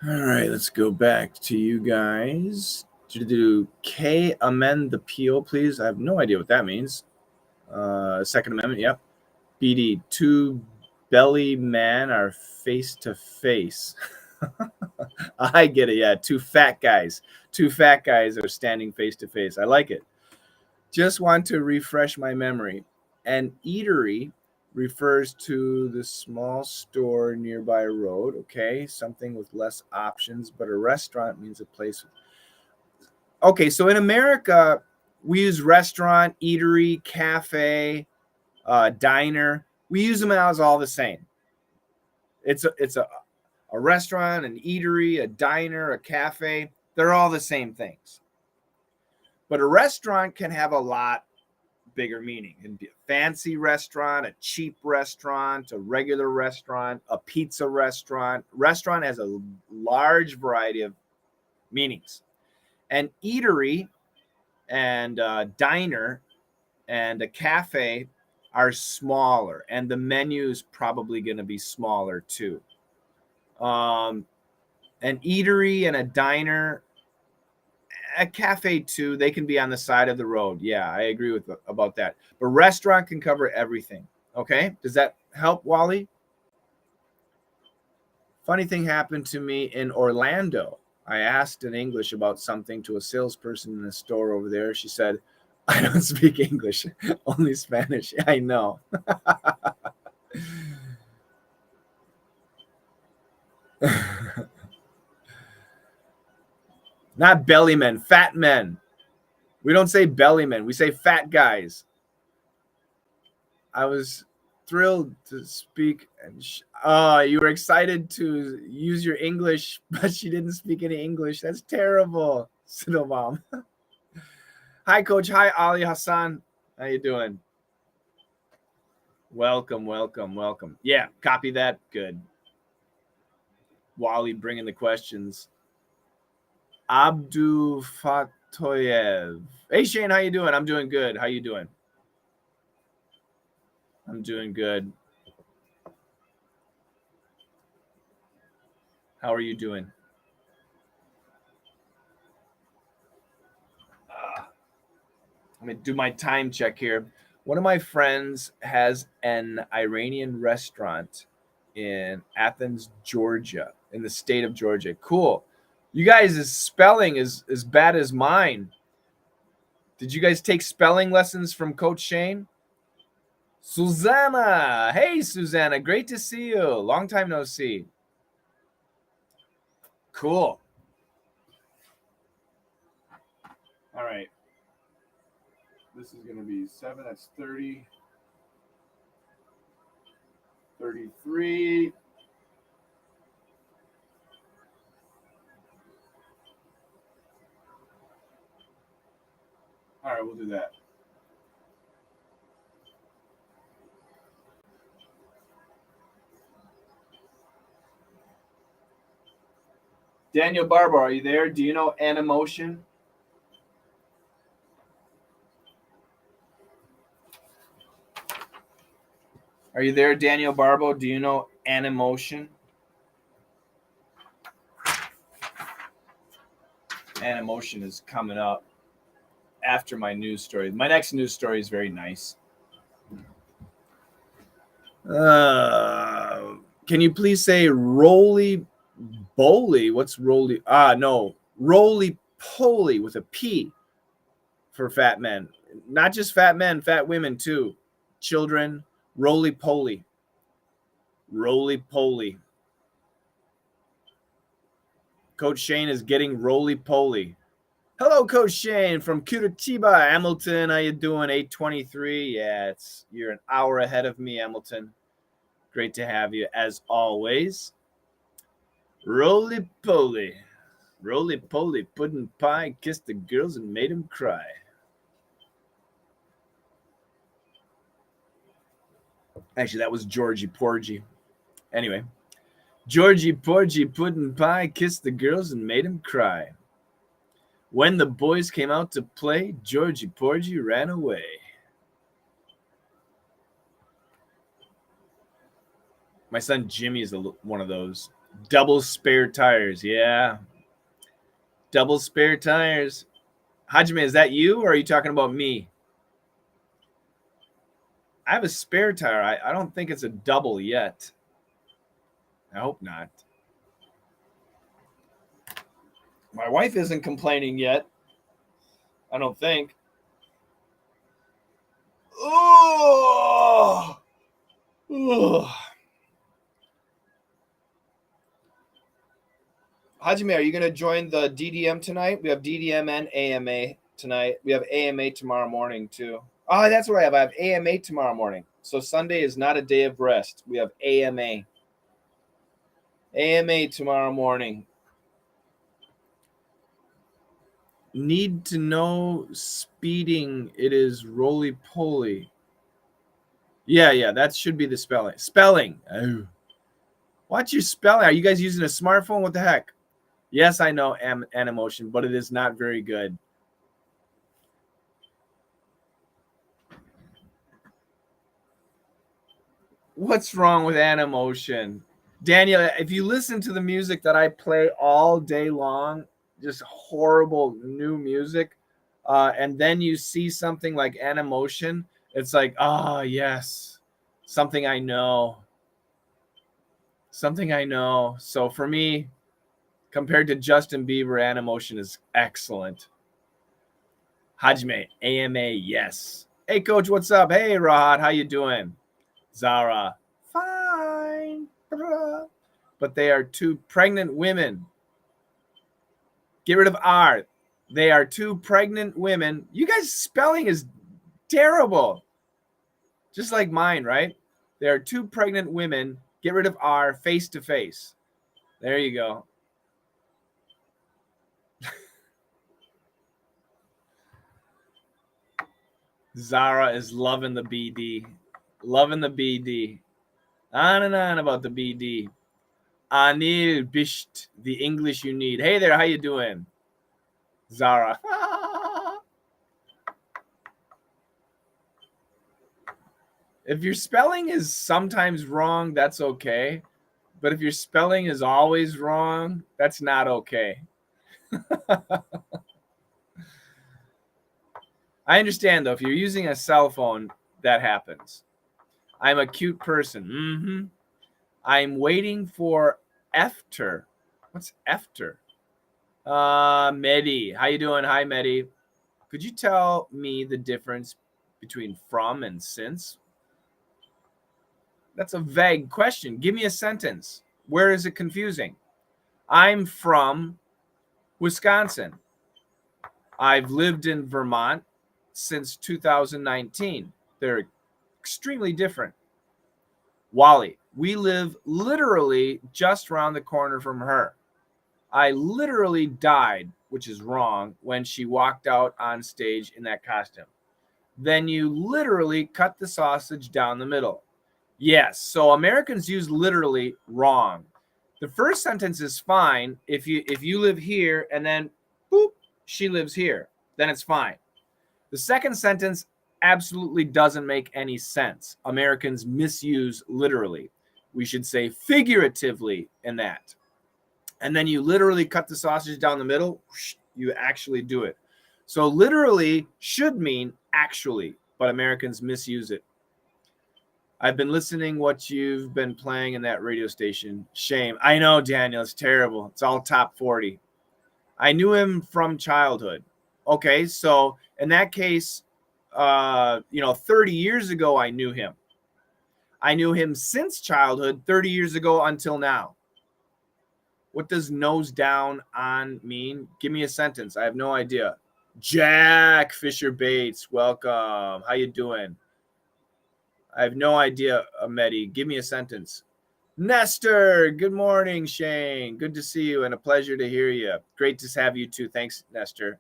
All right, let's go back to you guys. Do K amend the PO, please? I have no idea what that means. Second Amendment, yep. BD, two belly man are face to face. I get it, yeah. Two fat guys. Two fat guys are standing face to face. I like it. Just want to refresh my memory. An eatery refers to the small store nearby a road. Okay, something with less options, but a restaurant means a place. Okay, so in America, we use restaurant, eatery, cafe, diner. We use them as all the same. It's a restaurant, an eatery, a diner, a cafe. They're all the same things. But a restaurant can have a lot bigger meaning. It can be a fancy restaurant, a cheap restaurant, a regular restaurant, a pizza restaurant. Restaurant has a large variety of meanings. An eatery and a diner and a cafe are smaller, and the menu is probably going to be smaller too. An eatery and a diner, a cafe too, they can be on the side of the road. Yeah, I agree with about that. But restaurant can cover everything. Okay, does that help, Wally? Funny thing happened to me in Orlando. I asked in English about something to a salesperson in a store over there. She said, I don't speak English, only Spanish. I know. Not belly men, fat men. We don't say belly men, we say fat guys. I was thrilled to speak. And you were excited to use your English, but she didn't speak any English. That's terrible. Siddlemom. Hi, Coach. Hi, Ali Hassan. How you doing? Welcome, welcome, welcome. Yeah, copy that. Good. Wally bringing the questions. Abdu Fatoyev. Hey, Shane, how you doing? I'm doing good. How you doing? I'm doing good. How are you doing? Let me do my time check here. One of my friends has an Iranian restaurant in Athens, Georgia, in the state of Georgia. Cool. You guys' spelling is as bad as mine. Did you guys take spelling lessons from Coach Shane? Susanna. Hey, Susanna. Great to see you. Long time no see. Cool. All right. This is going to be 7. That's 30. 33. All right, we'll do that. Daniel Barber, are you there? Do you know Animotion? Are you there, Daniel Barbo? Do you know Animotion? Animotion is coming up after my news story. My next news story is very nice. Can you please say roly boly? What's roly? No, roly poly with a P for fat men. Not just fat men, fat women too. Children, roly poly. Roly poly. Coach Shane is getting roly poly. Hello, Coach Shane from Curitiba, Hamilton. How you doing? 8:23. Yeah, you're an hour ahead of me, Hamilton. Great to have you as always. Roly poly. Roly poly pudding pie kissed the girls and made them cry. Actually, that was Georgie Porgy. Anyway, Georgie Porgy pudding pie kissed the girls and made them cry. When the boys came out to play, Georgie Porgy ran away. My son Jimmy is one of those. Double spare tires. Yeah. Double spare tires. Hajime, is that you or are you talking about me? I have a spare tire. I don't think it's a double yet. I hope not. My wife isn't complaining yet. I don't think. Oh! Hajime, are you going to join the DDM tonight? We have DDM and AMA tonight. We have AMA tomorrow morning, too. Oh, that's what I have. I have AMA tomorrow morning. So Sunday is not a day of rest. We have AMA. AMA tomorrow morning. Need to know speeding. It is roly-poly. Yeah, that should be the spelling. Spelling. Oh. Watch your spelling. Are you guys using a smartphone? What the heck? Yes, I know Animotion, but it is not very good. What's wrong with Animotion? Daniel, if you listen to the music that I play all day long, just horrible new music, and then you see something like Animotion, it's like, ah, yes, something I know. Something I know. So for me, compared to Justin Bieber, Animotion is excellent. Hajime, AMA, yes. Hey, Coach, what's up? Hey, Rahat, how you doing? Zara, fine. But they are two pregnant women. Get rid of R. They are two pregnant women. You guys' spelling is terrible. Just like mine, right? They are two pregnant women. Get rid of R, face to face. There you go. Zara is loving the BD. Loving the BD. On and on about the BD. Anil Bisht, the English you need. Hey there, how you doing? Zara. If your spelling is sometimes wrong, that's okay. But if your spelling is always wrong, that's not okay. I understand, though. If you're using a cell phone, that happens. I'm a cute person. I'm waiting for after. What's after? Medi. How you doing? Hi, Medi. Could you tell me the difference between from and since? That's a vague question. Give me a sentence. Where is it confusing? I'm from Wisconsin. I've lived in Vermont since 2019. They're extremely different. Wally, we live literally just around the corner from her. I literally died, which is wrong, when she walked out on stage in that costume. Then you literally cut the sausage down the middle. Yes, so Americans use literally wrong. The first sentence is fine if you live here and then boop, she lives here, then it's fine. The second sentence absolutely doesn't make any sense. Americans misuse literally. We should say figuratively in that. And then you literally cut the sausage down the middle, you actually do it. So literally should mean actually, but Americans misuse it. I've been listening what you've been playing in that radio station. Shame. I know, Daniel, it's terrible. It's all top 40. I knew him from childhood. Okay, so in that case, 30 years ago, I knew him. I knew him since childhood, 30 years ago until now. What does nose down on mean? Give me a sentence. I have no idea. Jack Fisher Bates, welcome. How you doing? I have no idea, Mehdi. Give me a sentence. Nestor, good morning, Shane. Good to see you and a pleasure to hear you. Great to have you too. Thanks, Nestor.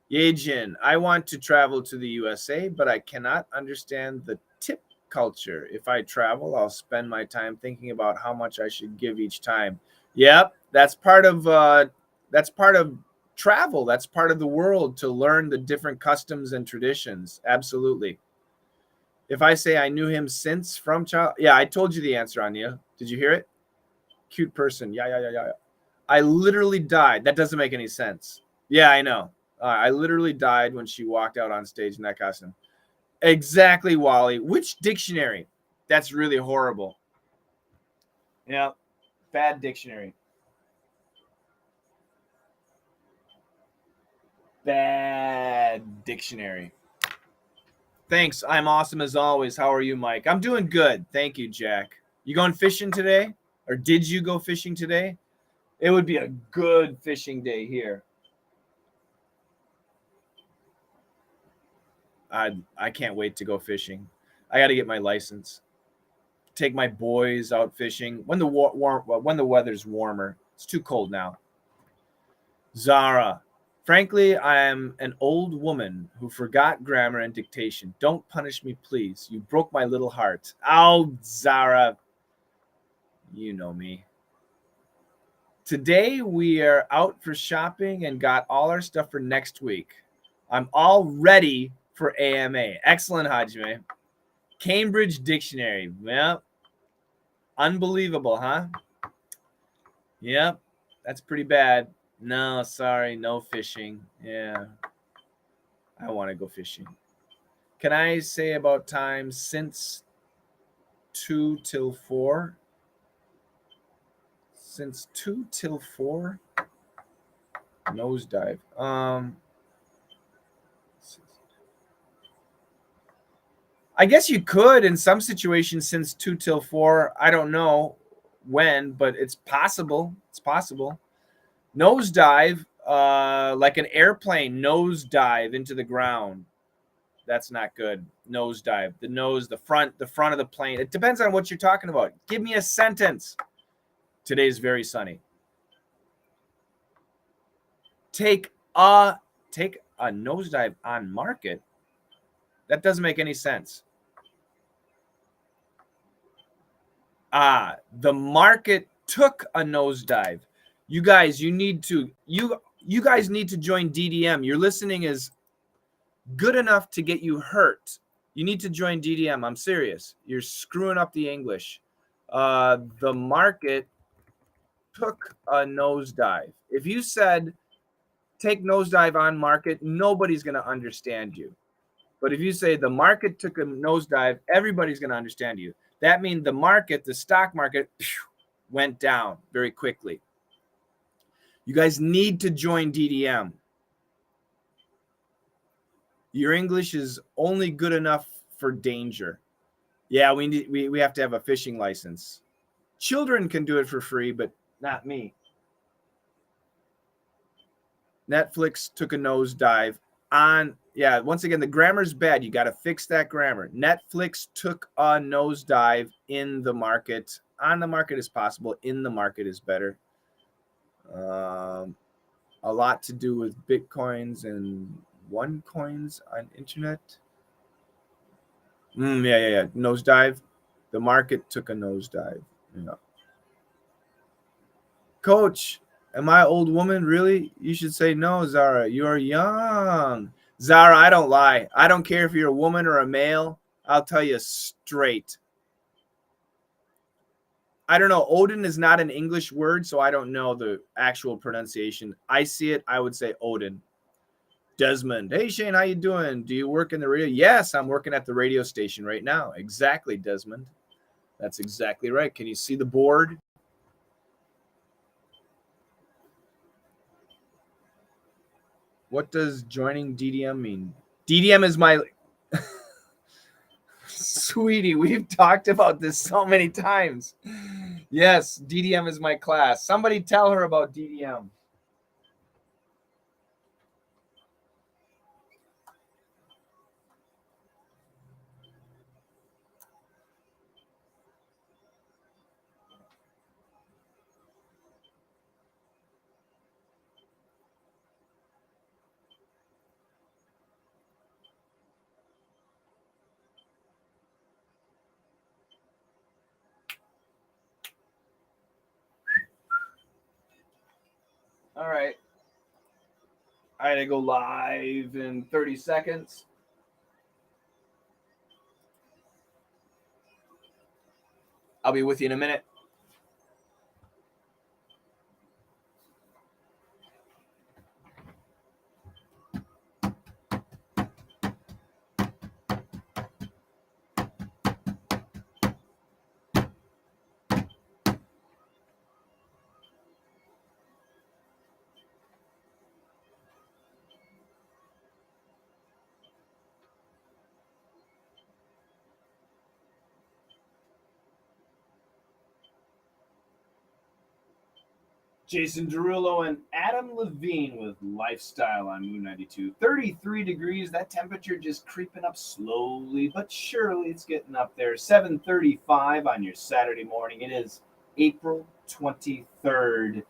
Yejin, I want to travel to the USA, but I cannot understand the tip culture. If I travel, I'll spend my time thinking about how much I should give each time. Yep, that's part of travel. That's part of the world, to learn the different customs and traditions. Absolutely. If I say I knew him since from child, yeah, I told you the answer, Anya. Did you hear it? Cute person. Yeah. I literally died. That doesn't make any sense. Yeah, I know. I literally died when she walked out on stage in that costume. Exactly, Wally. Which dictionary? That's really horrible. Yeah, bad dictionary. Bad dictionary. Thanks. I'm awesome as always. How are you, Mike? I'm doing good. Thank you, Jack. You going fishing today? Or did you go fishing today? It would be a good fishing day here. I can't wait to go fishing. I got to get my license. Take my boys out fishing when the weather's warmer. It's too cold now. Zara, frankly, I am an old woman who forgot grammar and dictation. Don't punish me, please. You broke my little heart. Oh, Zara, you know me. Today we are out for shopping and got all our stuff for next week. I'm all ready for AMA. Excellent, Hajime. Cambridge Dictionary. Well, Unbelievable, huh? Yep, that's pretty bad. No, sorry, no fishing. Yeah, I want to go fishing. Can I say about time since 2 till 4? Since 2 till 4? Nosedive. I guess you could in some situations since 2 till 4. I don't know when, but it's possible. It's possible. Nosedive, like an airplane nosedive into the ground. That's not good. Nosedive. The nose, the front of the plane. It depends on what you're talking about. Give me a sentence. Today's very sunny. Take a nosedive on market. That doesn't make any sense. The market took a nosedive. You guys, you guys need to join DDM. Your listening is good enough to get you hurt. You need to join DDM. I'm serious. You're screwing up the English. The market took a nosedive. If you said take nosedive on market, nobody's going to understand you. But if you say the market took a nosedive, everybody's going to understand you. That means the market, the stock market, went down very quickly. You guys need to join DDM. Your English is only good enough for danger. Yeah, we have to have a fishing license. Children can do it for free, but not me. Netflix took a nosedive on. Yeah, once again, the grammar's bad. You got to fix that grammar. Netflix took a nosedive in the market. On the market is possible. In the market is better. A lot to do with Bitcoins and OneCoins on internet. Yeah. Nosedive. The market took a nosedive. Yeah. Coach, am I old woman? Really? You should say no, Zara. You're young. Zara, I don't lie. I don't care if you're a woman or a male. I'll tell you straight. I don't know. Odin is not an English word, so I don't know the actual pronunciation. I see it. I would say Odin. Desmond. Hey, Shane, how you doing? Do you work in the radio? Yes, I'm working at the radio station right now. Exactly, Desmond. That's exactly right. Can you see the board? What does joining DDM mean? DDM is my... Sweetie, we've talked about this so many times. Yes, DDM is my class. Somebody tell her about DDM. All right. I gotta go live in 30 seconds. I'll be with you in a minute. Jason Derulo and Adam Levine with Lifestyle on Moon 92. 33 degrees. That temperature just creeping up slowly, but surely it's getting up there. 7:35 on your Saturday morning. It is April 23rd.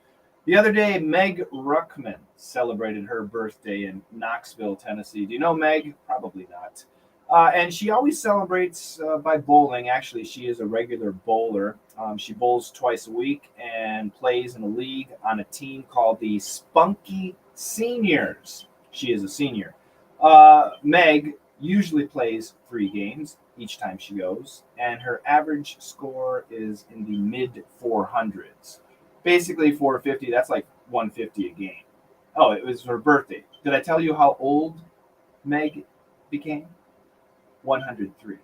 The other day, Meg Ruckman celebrated her birthday in Knoxville, Tennessee. Do you know Meg? Probably not. And she always celebrates by bowling. Actually, she is a regular bowler. She bowls twice a week and plays in a league on a team called the Spunky Seniors. She is a senior. Meg usually plays 3 games. each time she goes, and her average score is in the mid 400s. Basically 450, that's like 150 a game. Oh, it was her birthday. Did I tell you how old Meg became? 103.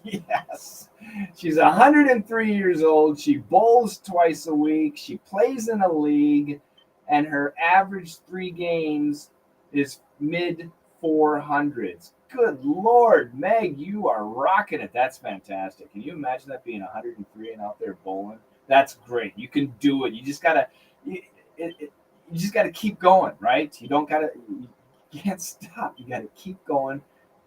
Yes. She's 103 years old. She bowls twice a week. She plays in a league, and her average 3 games is mid 400s. Good Lord, Meg, you are rocking it. That's fantastic. Can you imagine that being 103 and out there bowling? That's great. You can do it. You just gotta, you just gotta keep going, right? You can't stop. You gotta keep going.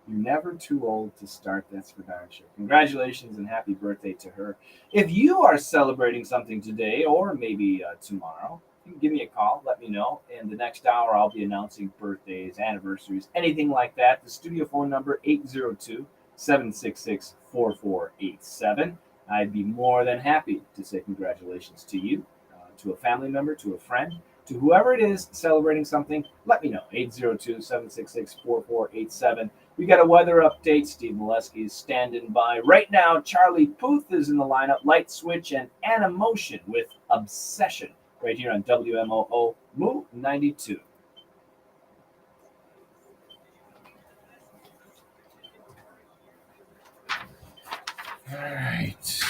You're never too old to start. That's for darn sure. Congratulations and happy birthday to her. If you are celebrating something today or maybe tomorrow, you can give me a call. Let me know. In the next hour, I'll be announcing birthdays, anniversaries, anything like that. The studio phone number, 802-766-4487. I'd be more than happy to say congratulations to you, to a family member, to a friend, to whoever it is celebrating something. Let me know. 802-766-4487. We got a weather update. Steve Molesky is standing by. Right now, Charlie Puth is in the lineup. Light Switch and Animotion with Obsession. Right here on WMOO Moo 92. All right.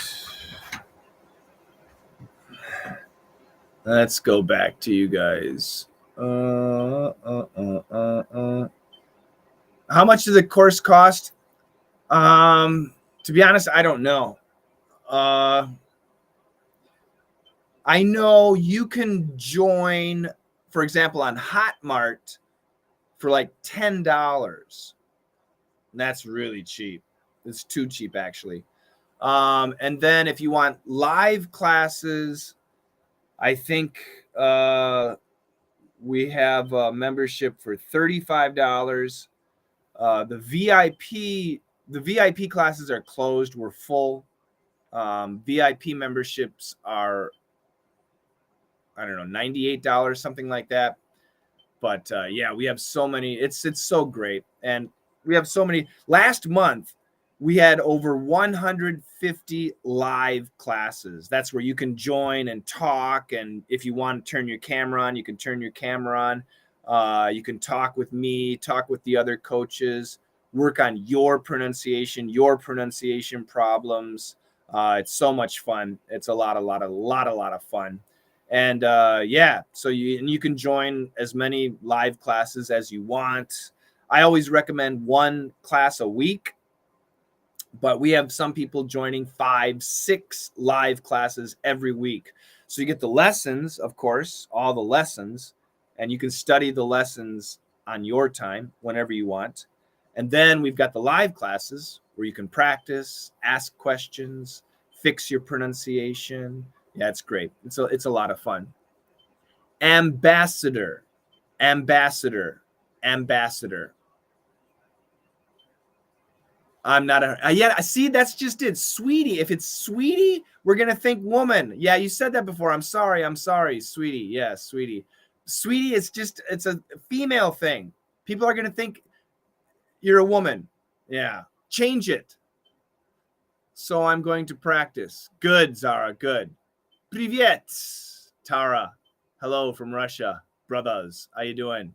Let's go back to you guys. How much does the course cost? To be honest, I don't know. I know you can join, for example, on Hotmart for like $10. That's really cheap. It's too cheap, actually. And then if you want live classes, I think we have a membership for $35. The VIP classes are closed. We're full. VIP memberships are, I don't know, $98, something like that. But yeah, we have so many. It's so great, and we have so many. Last month, we had over 150 live classes. That's where you can join and talk, and if you want to turn your camera on, you can turn your camera on. You can talk with me, talk with the other coaches, work on your pronunciation problems. It's so much fun. It's a lot of fun. And yeah, so you can join as many live classes as you want. I always recommend 1 class a week, but we have some people joining 5, 6 live classes every week. So you get the lessons, of course, all the lessons, and you can study the lessons on your time whenever you want. And then we've got the live classes where you can practice, ask questions, fix your pronunciation. Yeah, it's great. It's a lot of fun. Ambassador. I'm not yeah, see, that's just it. Sweetie. If it's Sweetie, we're going to think woman. Yeah, you said that before. I'm sorry, Sweetie. Yeah, Sweetie. Sweetie, it's a female thing. People are going to think you're a woman. Yeah, change it. So I'm going to practice. Good, Zara, good. Privyet, Tara. Hello from Russia, brothers. How you doing?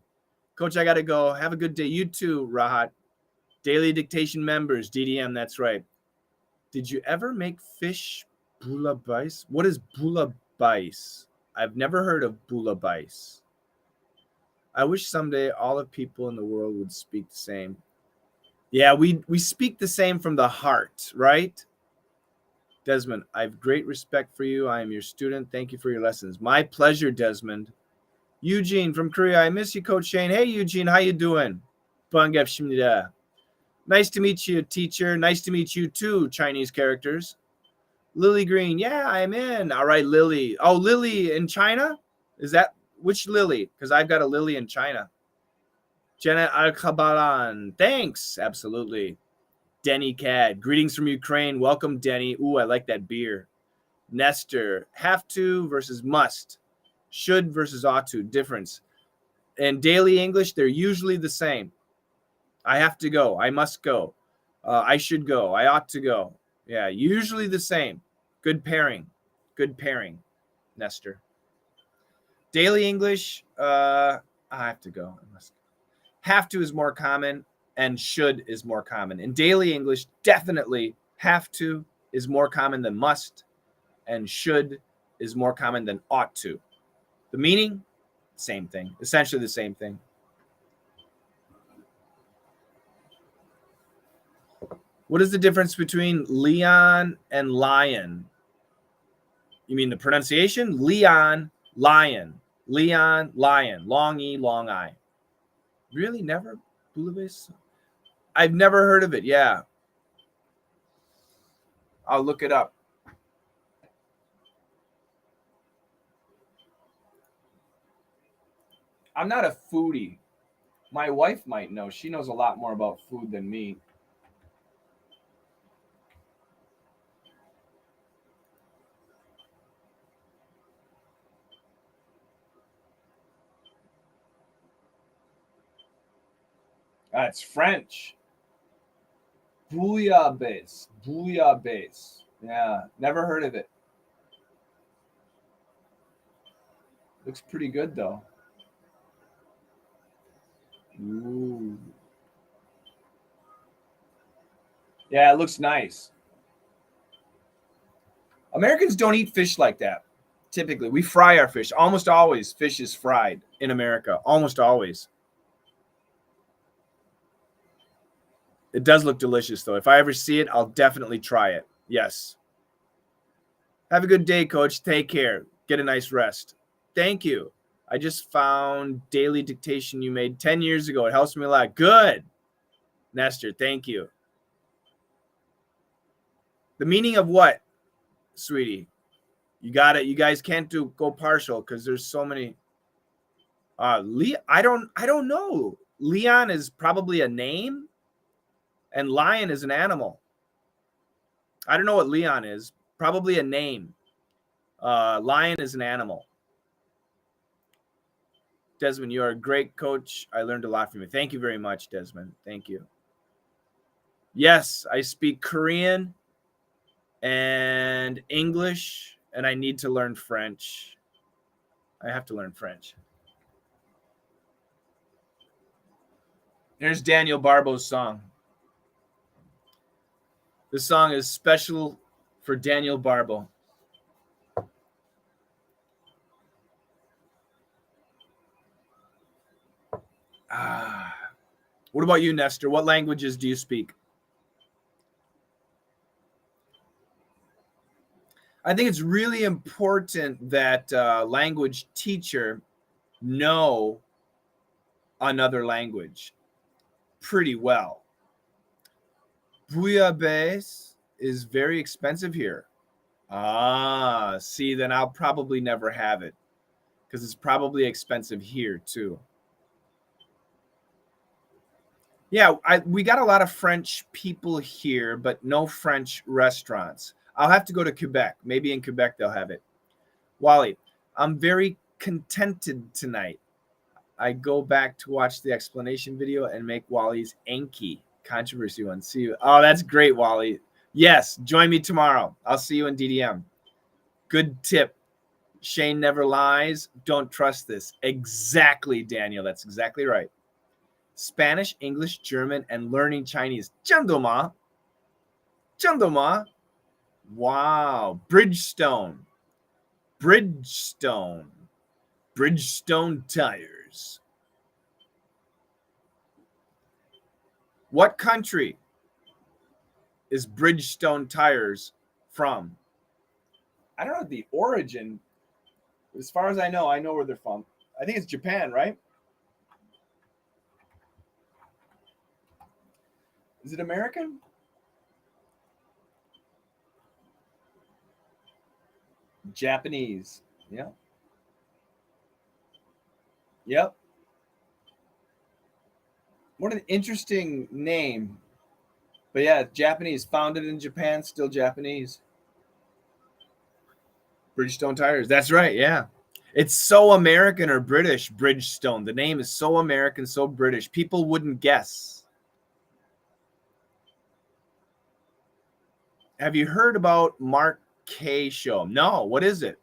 Coach, I got to go. Have a good day. You too, Rahat. Daily Dictation members, DDM, that's right. Did you ever make fish boulabais? What is boulabais? I've never heard of boulabais. I wish someday all the people in the world would speak the same. Yeah, we speak the same from the heart, right? Desmond, I have great respect for you. I am your student. Thank you for your lessons. My pleasure, Desmond. Eugene from Korea. I miss you, Coach Shane. Hey, Eugene, how you doing? Nice to meet you, teacher. Nice to meet you too, Chinese characters. Lily Green. Yeah, I'm in. All right, Lily. Oh, Lily in China? Is that which Lily? Because I've got a Lily in China. Jenna Al-Kabalan. Thanks. Absolutely. Denny Cad. Greetings from Ukraine. Welcome, Denny. Ooh, I like that beer. Nestor. Have to versus must. Should versus ought to. Difference. In daily English, they're usually the same. I have to go. I must go. I should go. I ought to go. Yeah, usually the same. Good pairing. Good pairing, Nestor. Daily English, I have to go. Have to is more common and should is more common. In daily English, definitely have to is more common than must, and should is more common than ought to. The meaning, same thing, essentially the same thing. What is the difference between Leon and lion? You mean the pronunciation? Leon, lion. Leon, lion. Long E, long I. Really? Never? Bouillabaisse? I've never heard of it. Yeah. I'll look it up. I'm not a foodie. My wife might know. She knows a lot more about food than me. That's French. Bouillabaisse. Bouillabaisse. Yeah, never heard of it. Looks pretty good, though. Ooh. Yeah, it looks nice. Americans don't eat fish like that. Typically, we fry our fish. Almost always, fish is fried in America. Almost always. It does look delicious, though. If I ever see it, I'll definitely try it. Yes. Have a good day, Coach. Take care. Get a nice rest. Thank you. I just found daily dictation you made 10 years ago. It helps me a lot. Good. Nestor, thank you. The meaning of what, sweetie? You got it. You guys can't go partial because there's so many. I don't know. Leon is probably a name, and lion is an animal. I don't know what Leon is. Probably a name. Lion is an animal. Desmond, you are a great coach. I learned a lot from you. Thank you very much, Desmond. Thank you. Yes, I speak Korean and English, and I need to learn French. I have to learn French. Here's Daniel Barbo's song. This song is special for Daniel Barbo. What about you, Nestor? What languages do you speak? I think it's really important that language teacher know another language pretty well. Bouillabaisse is very expensive here. See, then I'll probably never have it because it's probably expensive here too. Yeah, we got a lot of French people here, but no French restaurants. I'll have to go to Quebec. Maybe in Quebec they'll have it. Wally, I'm very contented tonight. I go back to watch the explanation video and make Wally's Anki controversy one. See you. Oh, that's great, Wally. Yes, join me tomorrow. I'll see you in DDM. Good tip. Shane never lies. Don't trust this. Exactly, Daniel. That's exactly right. Spanish, English, German, and learning Chinese. 真的吗? 真的吗? Wow. Bridgestone. Bridgestone. Bridgestone tires. What country is Bridgestone tires from? I don't know the origin. As far as I know where they're from. I think it's Japan, right? Is it American? Japanese. Yeah. Yep. What an interesting name. But yeah, Japanese. Founded in Japan, still Japanese. Bridgestone tires. That's right, yeah. It's so American or British, Bridgestone. The name is so American, so British. People wouldn't guess. Have you heard about Mark K show? No, what is it?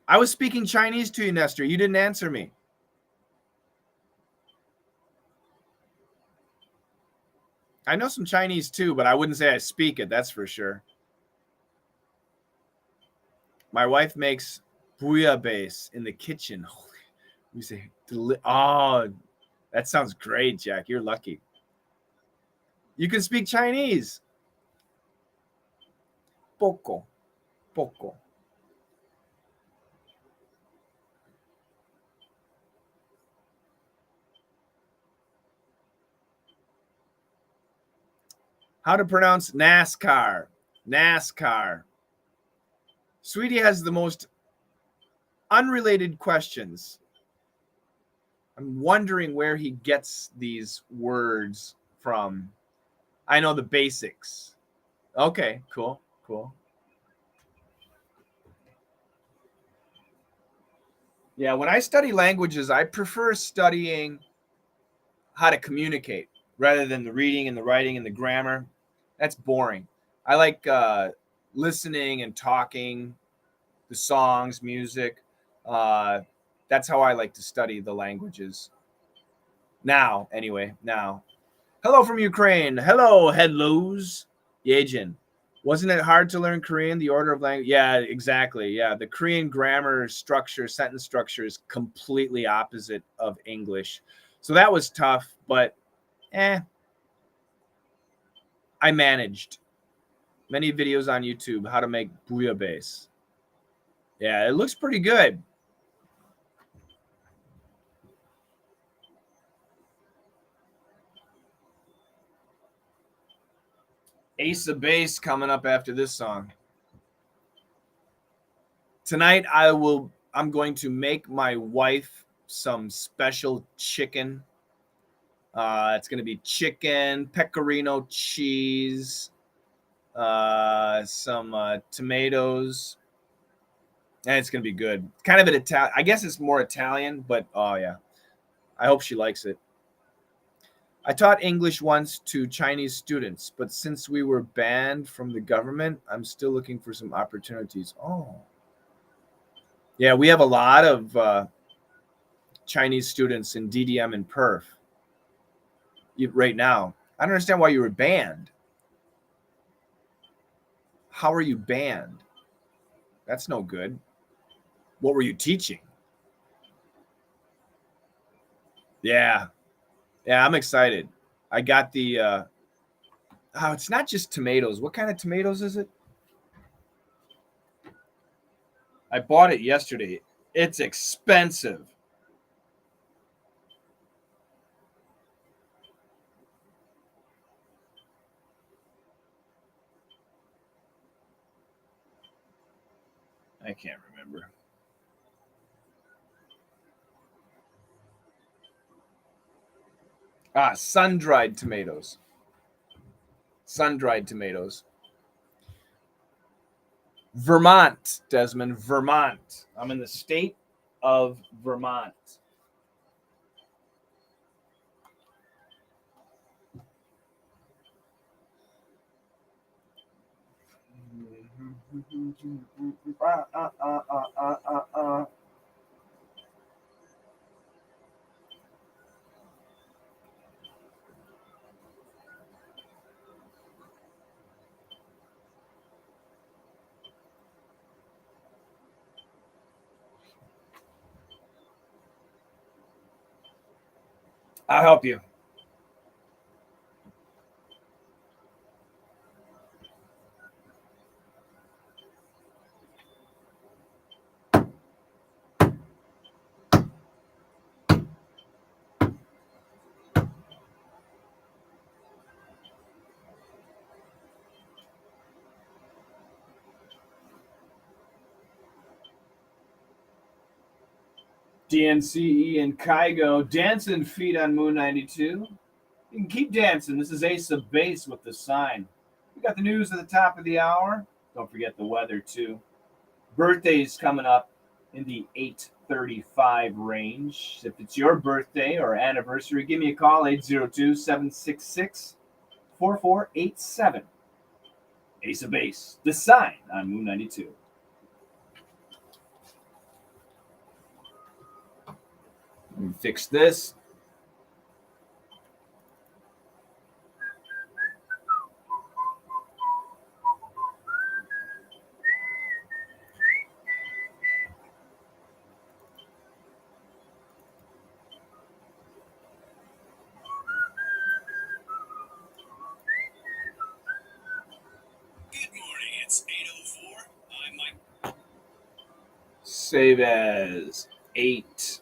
I was speaking Chinese to you, Nestor. You didn't answer me. I know some Chinese too, but I wouldn't say I speak it, that's for sure. My wife makes bouillabaisse in the kitchen. We say, oh, that sounds great, Jack. You're lucky. You can speak Chinese. Poco. Poco. How to pronounce NASCAR. NASCAR. Sweetie has the most unrelated questions. I'm wondering where he gets these words from. I know the basics. Okay, cool, cool. Yeah, when I study languages, I prefer studying how to communicate rather than the reading and the writing and the grammar. That's boring. I like listening and talking, the songs, music. That's how I like to study the languages. Now, anyway, now. Hello from Ukraine. Hello, hellos. Yejin. Wasn't it hard to learn Korean, the order of language? Yeah, exactly. Yeah, the Korean grammar structure, sentence structure is completely opposite of English. So that was tough, but I managed. Many videos on YouTube, how to make bouillabaisse. Yeah, it looks pretty good. Ace of Base coming up after this song. Tonight I'm going to make my wife some special chicken. It's going to be chicken, pecorino cheese, some tomatoes, and it's going to be good. Kind of an Italian. I guess it's more Italian, but oh yeah. I hope she likes it. I taught English once to Chinese students, but since we were banned from the government, I'm still looking for some opportunities. Oh. Yeah, we have a lot of Chinese students in DDM and Perf right now. I don't understand why you were banned. How are you banned? That's no good. What were you teaching? Yeah. Yeah, I'm excited. I got the it's not just tomatoes. What kind of tomatoes is it? I bought it yesterday. It's expensive. I can't remember. Sun-dried tomatoes. Sun-dried tomatoes. Vermont, Desmond, Vermont. I'm in the state of Vermont. I'll help you. DNCE and Kygo dancing feet on Moon 92. You can keep dancing. This is Ace of Base with the sign. We got the news at the top of the hour. Don't forget the weather, too. Birthdays coming up in the 8:35 range. If it's your birthday or anniversary, give me a call, 802-766-4639. 4487. Ace of Base, the sign on Moon 92. Let me fix this. Good morning. It's 8:04. I'm Mike. Save as 8.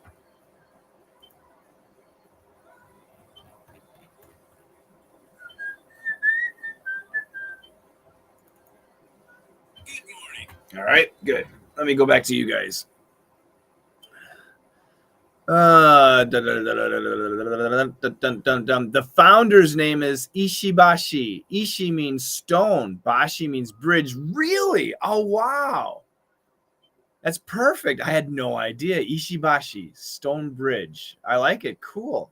Good morning. All right, good. Let me go back to you guys. The founder's name is Ishibashi. Ishi means stone. Bashi means bridge. Really? Oh, wow. That's perfect. I had no idea. Ishibashi, stone bridge. I like it. Cool.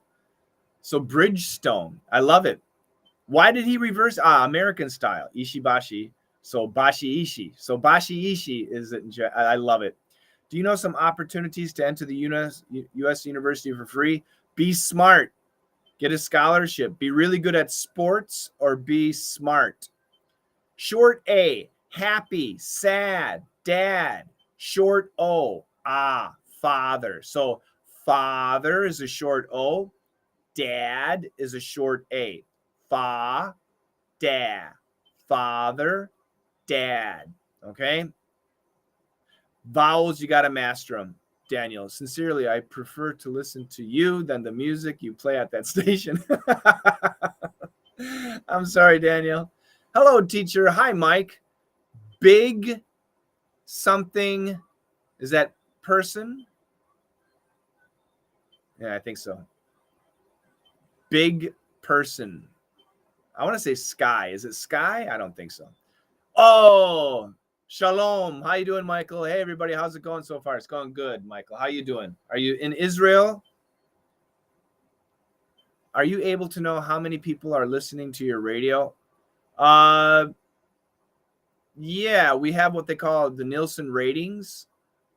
So bridge stone. I love it. Why did he reverse? American style. Ishibashi. So bashi ishi. So bashi ishi is it. I love it. Do you know some opportunities to enter the U.S. University for free? Be smart. Get a scholarship. Be really good at sports or be smart. Short A, happy, sad, dad. Short O, father. So father is a short O. Dad is a short A. Fa, dad. Father, dad. Okay? Vowels, you got to master them. Daniel, sincerely, I prefer to listen to you than the music you play at that station. I'm sorry, Daniel. Hello, teacher. Hi, Mike. Big something. Is that person? Yeah, I think so. Big person. I want to say sky. Is it sky? I don't think so. Oh, shalom. How you doing, Michael? Hey, everybody. How's it going so far? It's going good, Michael. How you doing? Are you in Israel? Are you able to know how many people are listening to your radio? Yeah, we have what they call the Nielsen ratings.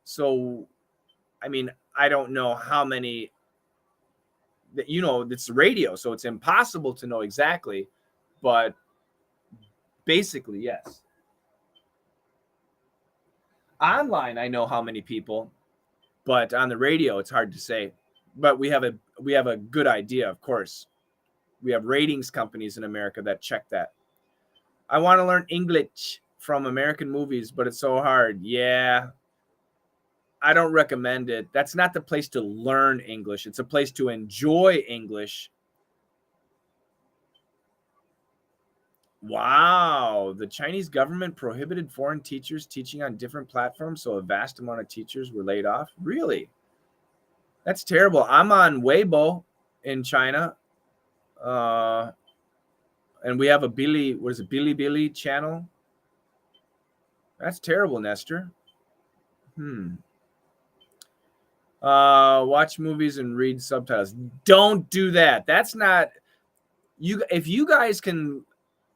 So, I mean, I don't know how many that, it's radio, so it's impossible to know exactly, but basically, yes. Online, I know how many people, but on the radio, it's hard to say. But we have a good idea, of course. We have ratings companies in America that check that. I want to learn English from American movies, but it's so hard. Yeah. I don't recommend it. That's not the place to learn English. It's a place to enjoy English. Wow. The Chinese government prohibited foreign teachers teaching on different platforms, so a vast amount of teachers were laid off. Really? That's terrible. I'm on Weibo in China. And we have a Bilibili channel. That's terrible, Nestor. Watch movies and read subtitles. Don't do that. That's not you. If you guys can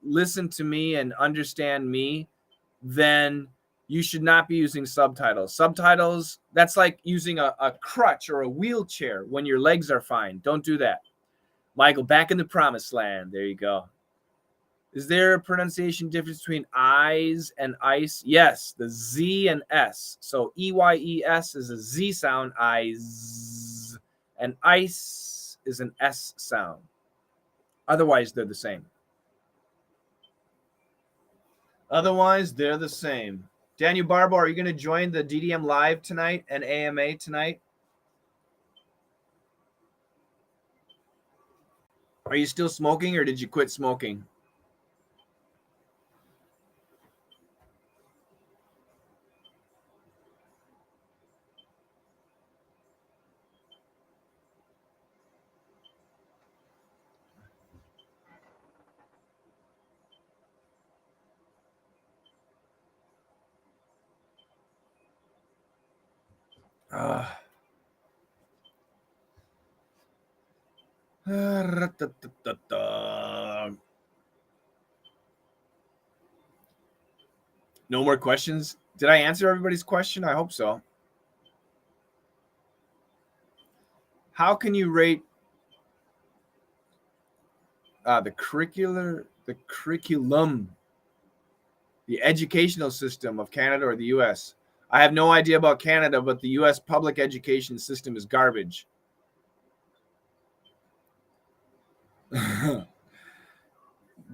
listen to me and understand me, then you should not be using subtitles. Subtitles, that's like using a crutch or a wheelchair when your legs are fine. Don't do that. Michael, back in the promised land. There you go. Is there a pronunciation difference between eyes and ice? Yes, the Z and S. So EYES is a Z sound, eyes, and ice is an S sound. Otherwise, they're the same. Daniel Barbo, are you going to join the DDM Live tonight and AMA tonight? Are you still smoking or did you quit smoking? No more questions? Did I answer everybody's question? I hope so. How can you rate the curriculum, the educational system of Canada or the U.S.? I have no idea about Canada, but the U.S. public education system is garbage.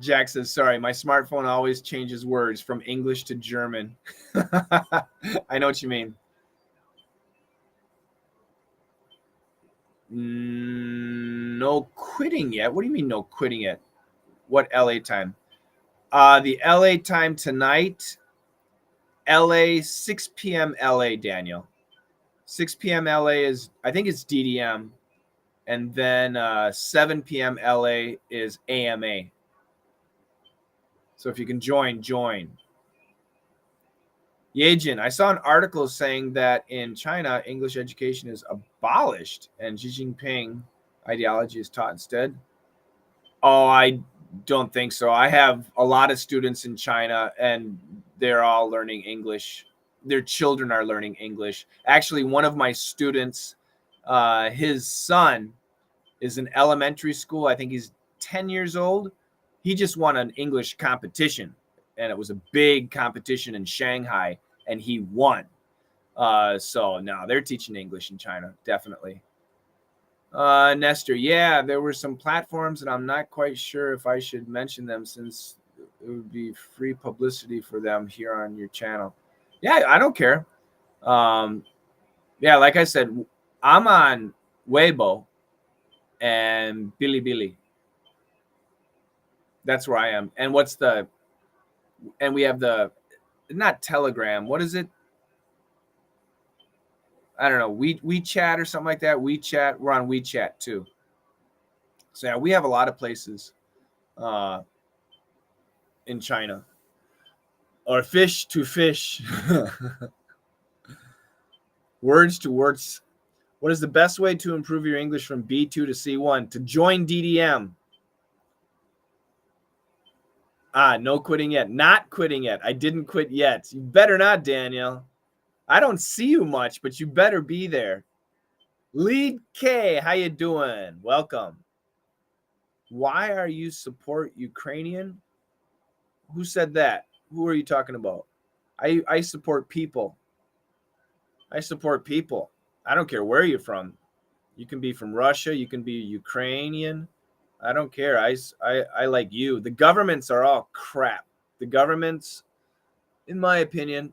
Jack says, sorry, my smartphone always changes words from English to German. I know what you mean. No quitting yet. What do you mean no quitting yet? What LA time? The LA time tonight, LA, 6 p.m. LA, Daniel. 6 p.m. LA is, I think it's DDM. And then 7 p.m. LA is AMA. So if you can join. Yejin, I saw an article saying that in China, English education is abolished and Xi Jinping ideology is taught instead. Oh, I don't think so. I have a lot of students in China and they're all learning English. Their children are learning English. Actually, one of my students, his son is in elementary school. I think he's 10 years old. He just won an English competition, and it was a big competition in Shanghai, and he won. So no, they're teaching English in China, definitely. Nestor, yeah, there were some platforms, and I'm not quite sure if I should mention them since it would be free publicity for them here on your channel. Yeah, I don't care. Yeah, like I said, I'm on Weibo and Bilibili. That's where I am. And we have the, not Telegram. What is it? I don't know. WeChat or something like that. WeChat. We're on WeChat too. So yeah, we have a lot of places in China. Or fish to fish. Words to words. What is the best way to improve your English from B2 to C1? To join DDM. No quitting yet. Not quitting yet. I didn't quit yet. You better not, Daniel. I don't see you much, but you better be there. Lead K, how you doing? Welcome. Why are you support Ukrainian? Who said that? Who are you talking about? I support people. I support people. I don't care where you're from. You can be from Russia. You can be Ukrainian. I don't care. I like you. The governments are all crap. The governments, in my opinion,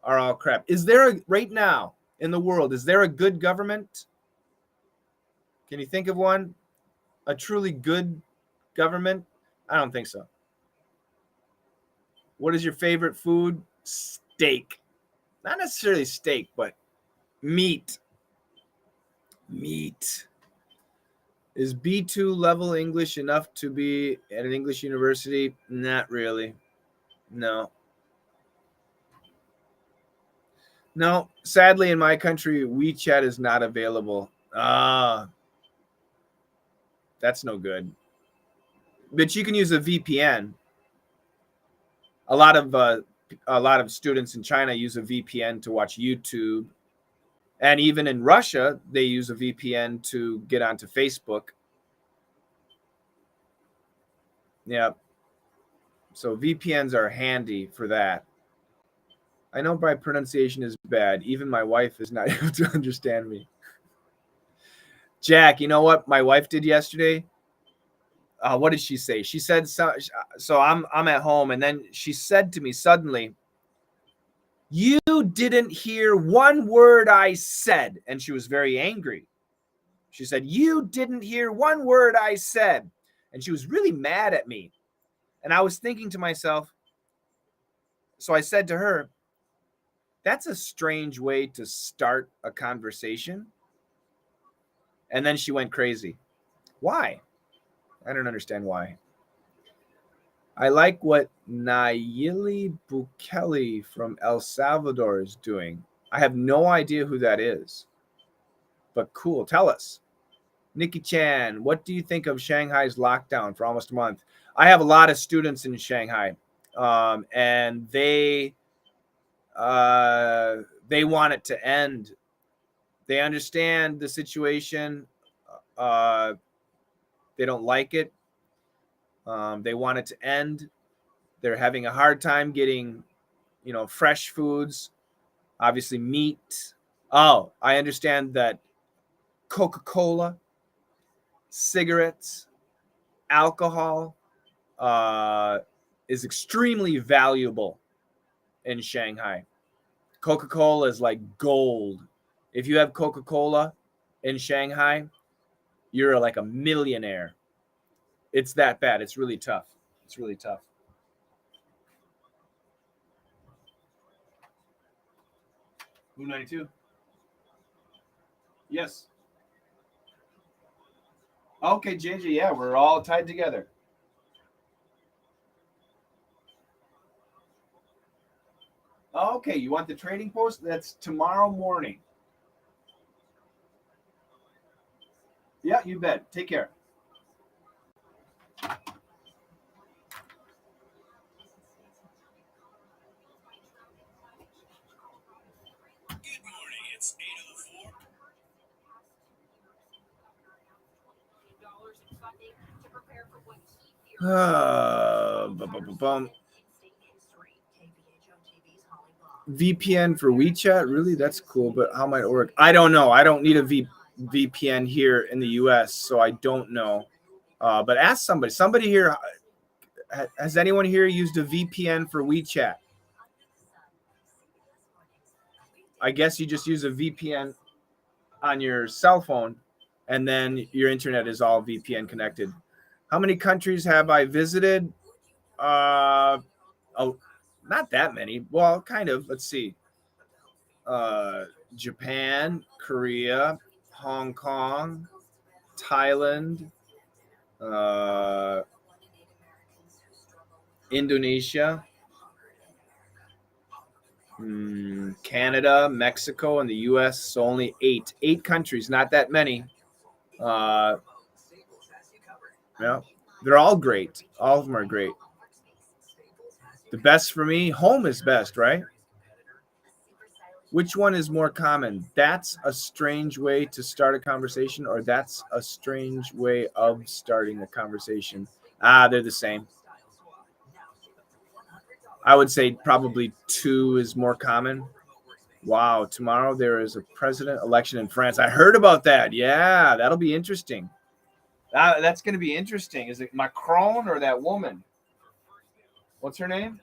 are all crap. Is there right now in the world, is there a good government? Can you think of one? A truly good government? I don't think so. What is your favorite food? Steak. Not necessarily steak, but meat. Meat. Is B2 level English enough to be at an English university? Not really. No. No, sadly in my country, WeChat is not available. That's no good. But you can use a VPN. A lot of students in China use a VPN to watch YouTube. And even in Russia, they use a VPN to get onto Facebook. Yeah. So VPNs are handy for that. I know my pronunciation is bad. Even my wife is not able to understand me. Jack, you know what my wife did yesterday? What did she say? She said, so I'm at home, and then she said to me suddenly, "You didn't hear one word I said." And she was very angry. She said, "You didn't hear one word I said." And she was really mad at me. And I was thinking to myself, so I said to her, that's a strange way to start a conversation. And then she went crazy. Why? I don't understand why. I like what Nayeli Bukele from El Salvador is doing. I have no idea who that is. But cool. Tell us. Nikki Chan, what do you think of Shanghai's lockdown for almost a month? I have a lot of students in Shanghai, and they they want it to end. They understand the situation. They don't like it. They want it to end. They're having a hard time getting, fresh foods, obviously meat. Oh, I understand that Coca-Cola, cigarettes, alcohol is extremely valuable in Shanghai. Coca-Cola is like gold. If you have Coca-Cola in Shanghai, you're like a millionaire. It's that bad. It's really tough. It's really tough. Moon 92. Yes. Okay, JJ. Yeah, we're all tied together. Okay, you want the trading post? That's tomorrow morning. Yeah, you bet. Take care. Good morning. It's 8:04. VPN for WeChat? Really? That's cool, but how might it work? I don't know. I don't need a VPN here in the US, so I don't know. But ask somebody. Somebody here, has anyone here used a VPN for WeChat? I guess you just use a VPN on your cell phone, and then your internet is all VPN connected. How many countries have I visited? Oh, not that many. Well, kind of. Let's see. Japan, Korea, Hong Kong, Thailand, Indonesia, Canada, Mexico, and the U.S. So only 8 countries, not that many. Yeah, they're all great. All of them are great. The best for me, home is best, right? Which one is more common? That's a strange way to start a conversation, or that's a strange way of starting a conversation. They're the same. I would say probably 2 is more common. Wow, tomorrow there is a president election in France. I heard about that. Yeah, that'll be interesting. That's going to be interesting. Is it Macron or that woman? What's her name?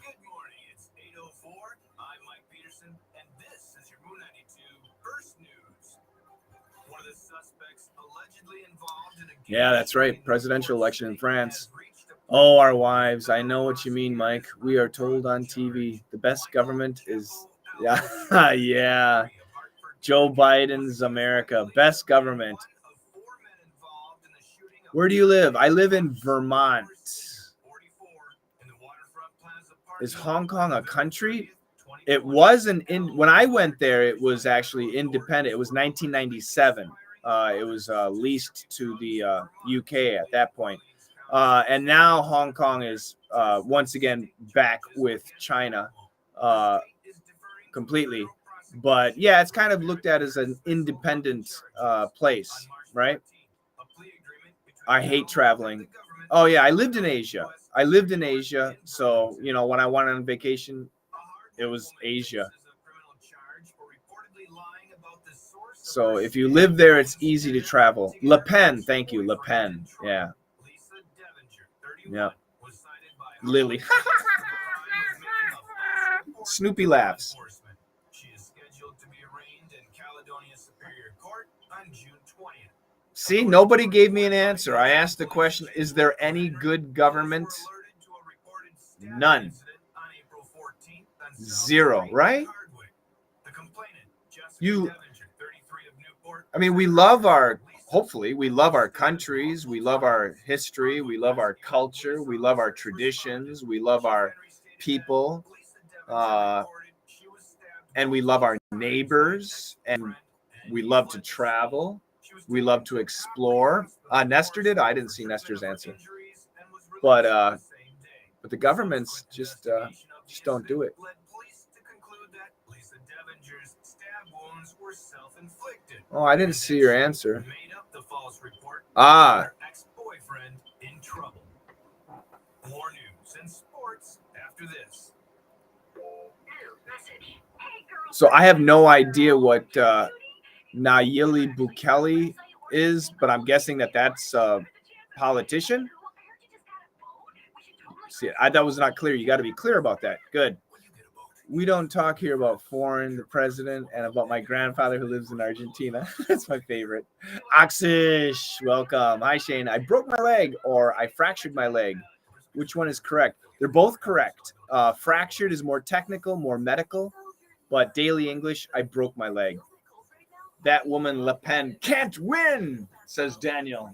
Good morning. It's 8:04. I'm Mike Peterson, and this is your Moon 92 First News. One of the suspects allegedly involved in a Yeah, that's right. Presidential election in France. Oh, our wives. I know what you mean, Mike. We are told on TV the best government is, yeah. Joe Biden's America. Best government. Where do you live? I live in Vermont. Is Hong Kong a country? It wasn't when I went there, it was actually independent. It was 1997. It was leased to the UK at that point. And now Hong Kong is once again back with China completely. But yeah, it's kind of looked at as an independent place, right? I hate traveling. Oh yeah, I lived in Asia. So, when I went on vacation, it was Asia. So if you live there, it's easy to travel. Le Pen, thank you, Le Pen. Yeah. Yeah. Lily. Snoopy laughs. She is scheduled to be arraigned in Caledonia Superior Court on June 20th. See, nobody gave me an answer. I asked the question, is there any good government? None. 0, right? We love hopefully, we love our countries. We love our history. We love our culture. We love our traditions. We love our people. And we love our neighbors. And we love to travel. We love to explore. Nestor did? I didn't see Nestor's answer. But the governments just don't do it. Oh, I didn't see your answer. Ah. Ex-boyfriend in trouble. More news and sports after this. So I have no idea what Nayeli Bukele is, but I'm guessing that that's a politician. See, that was not clear. You got to be clear about that. Good. We don't talk here about foreign, the president, and about my grandfather who lives in Argentina. That's my favorite. Oxish, welcome. Hi, Shane. I broke my leg or I fractured my leg. Which one is correct? They're both correct. Fractured is more technical, more medical, but daily English, I broke my leg. That woman, Le Pen, can't win, says Daniel.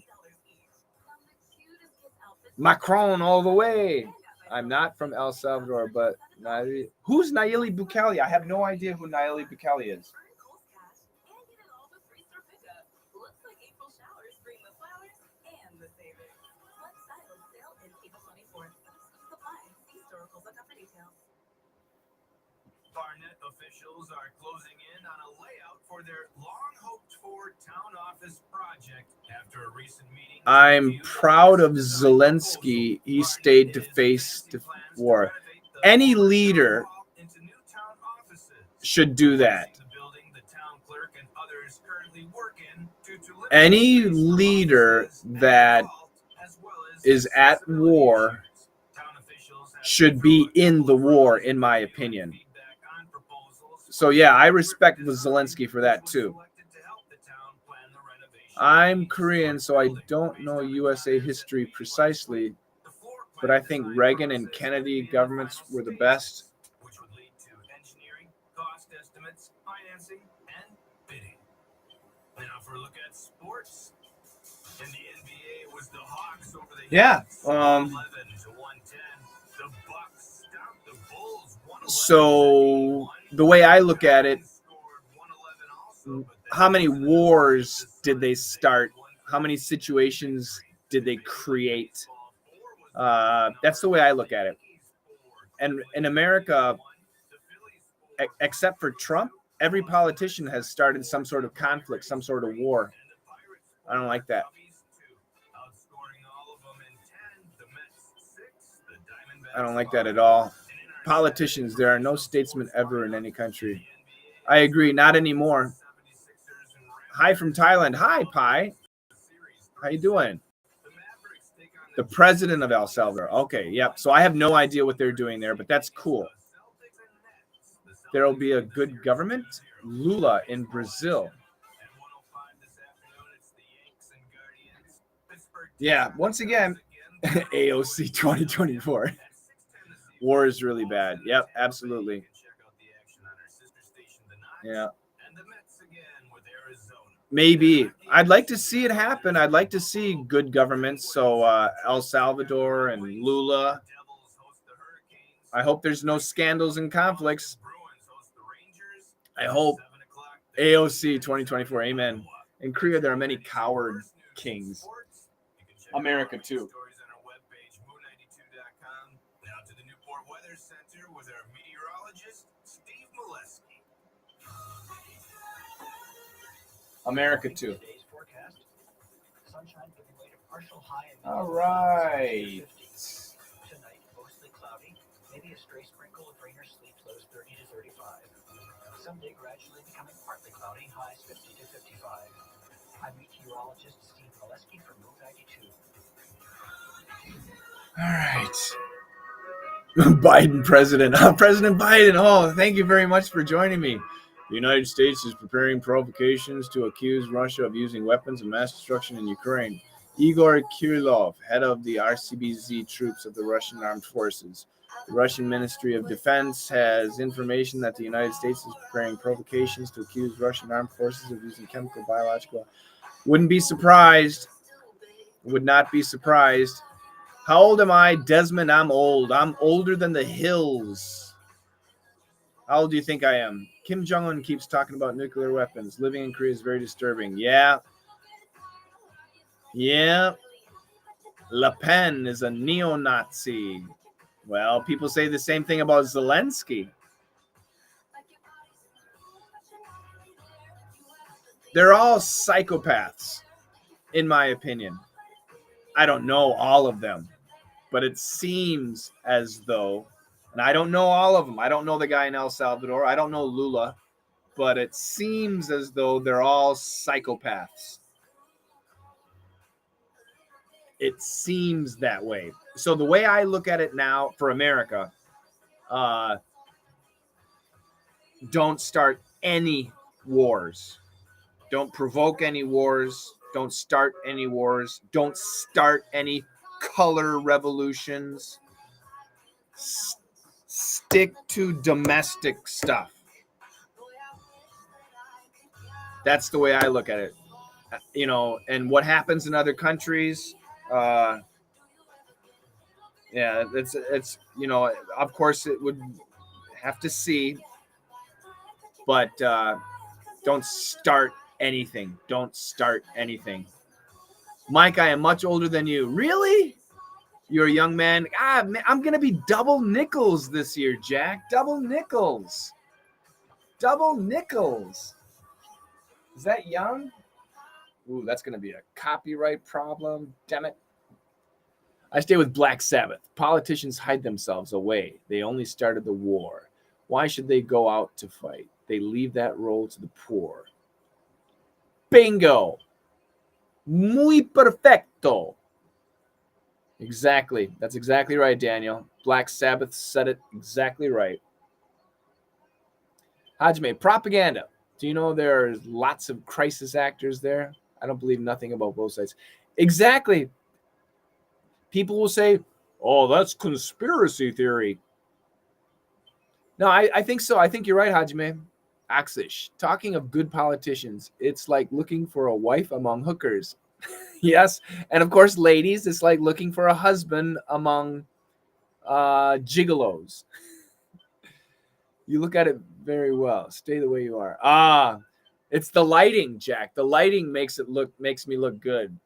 Macron all the way. I'm not from El Salvador, but who's Nayeli Bukele? I have no idea who Nayeli Bukele is. Barnett officials are closing in on a layout for their long-hoped-for town office project after a recent meeting. I'm proud of Zelensky. He stayed to face the war. Any leader should do that. Any leader that is at war should be in the war, in my opinion. So yeah, I respect Zelensky for that too. I'm Korean, so I don't know USA history precisely, but I think Reagan and Kennedy governments were the best. Which would lead to engineering, cost estimates, financing, and bidding. Now for a look at sports. In the NBA, it was the Hawks over the Heat, 11 to 110. The Bucks stopped the Bulls 111. So the way I look at it, how many wars did they start? How many situations did they create? That's the way I look at it. And in America, except for Trump, every politician has started some sort of conflict, some sort of war. I don't like that. I don't like that at all. Politicians, there are no statesmen ever in any country. I agree, not anymore. Hi from Thailand. Hi, Pi. How you doing? The president of El Salvador. Okay, yep. So I have no idea what they're doing there, but that's cool. There will be a good government. Lula in Brazil. Yeah, once again, AOC 2024. War is really bad. Yep, absolutely. Yeah. Maybe. I'd like to see it happen. I'd like to see good governments. So El Salvador and Lula. I hope there's no scandals and conflicts. I hope. AOC 2024. Amen. In Korea, there are many coward kings. America, too. Now to the Newport Weather Center with our meteorologist, Steve Molesky. America, too. Today's forecast. Sunshine giving way to partial high and All right. Tonight, mostly cloudy. Maybe a stray sprinkle of rain or sleet, lows 30 to 35. Someday gradually becoming partly cloudy, highs 50 to 55. I'm meteorologist Steve Molesky from Move 92. All right. Biden president. President Biden. Oh, thank you very much for joining me. The United States is preparing provocations to accuse Russia of using weapons of mass destruction in Ukraine. Igor Kirillov, head of the RCBZ troops of the Russian armed forces. The Russian Ministry of Defense has information that the United States is preparing provocations to accuse Russian armed forces of using chemical, biological. Wouldn't be surprised. Would not be surprised. How old am I? Desmond, I'm old. I'm older than the hills. How old do you think I am? Kim Jong-un keeps talking about nuclear weapons. Living in Korea is very disturbing. Yeah. Yeah. Le Pen is a neo-Nazi. Well, people say the same thing about Zelensky. They're all psychopaths, in my opinion. I don't know all of them, but it seems as though, and I don't know all of them. I don't know the guy in El Salvador. I don't know Lula, but it seems as though they're all psychopaths. It seems that way. So the way I look at it now for America, don't start any wars. Don't provoke any wars. Don't start any wars. Don't start any color revolutions. Stick to domestic stuff. That's the way I look at it. You know, and what happens in other countries, yeah, it's you know, of course it would have to see, but don't start anything. Don't start anything. Mike, I am much older than you. Really? You're a young man. Man, I'm going to be double nickels this year, Jack. Double nickels. Double nickels. Is that young? Ooh, that's going to be a copyright problem. Damn it. I stay with Black Sabbath. Politicians hide themselves away. They only started the war. Why should they go out to fight? They leave that role to the poor. Bingo. Muy perfecto. Exactly. That's exactly right, Daniel. Black Sabbath said it exactly right. Hajime, propaganda. Do you know there's lots of crisis actors there? I don't believe nothing about both sides. Exactly. People will say, oh, that's conspiracy theory. No, I think so. I think you're right, Hajime. Axish, talking of good politicians, it's like looking for a wife among hookers. Yes. And of course, ladies, it's like looking for a husband among gigolos. You look at it very well. Stay the way you are. It's the lighting, Jack. The lighting makes me look good.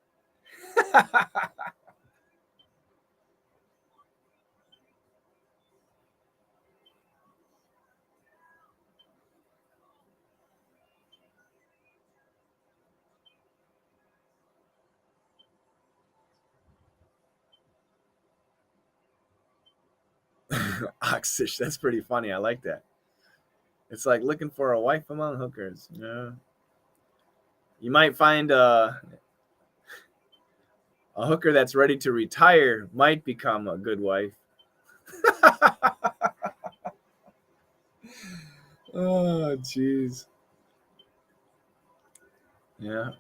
Oxish, that's pretty funny. I like that. It's like looking for a wife among hookers. Yeah. You might find a hooker that's ready to retire might become a good wife. Oh, jeez. Yeah.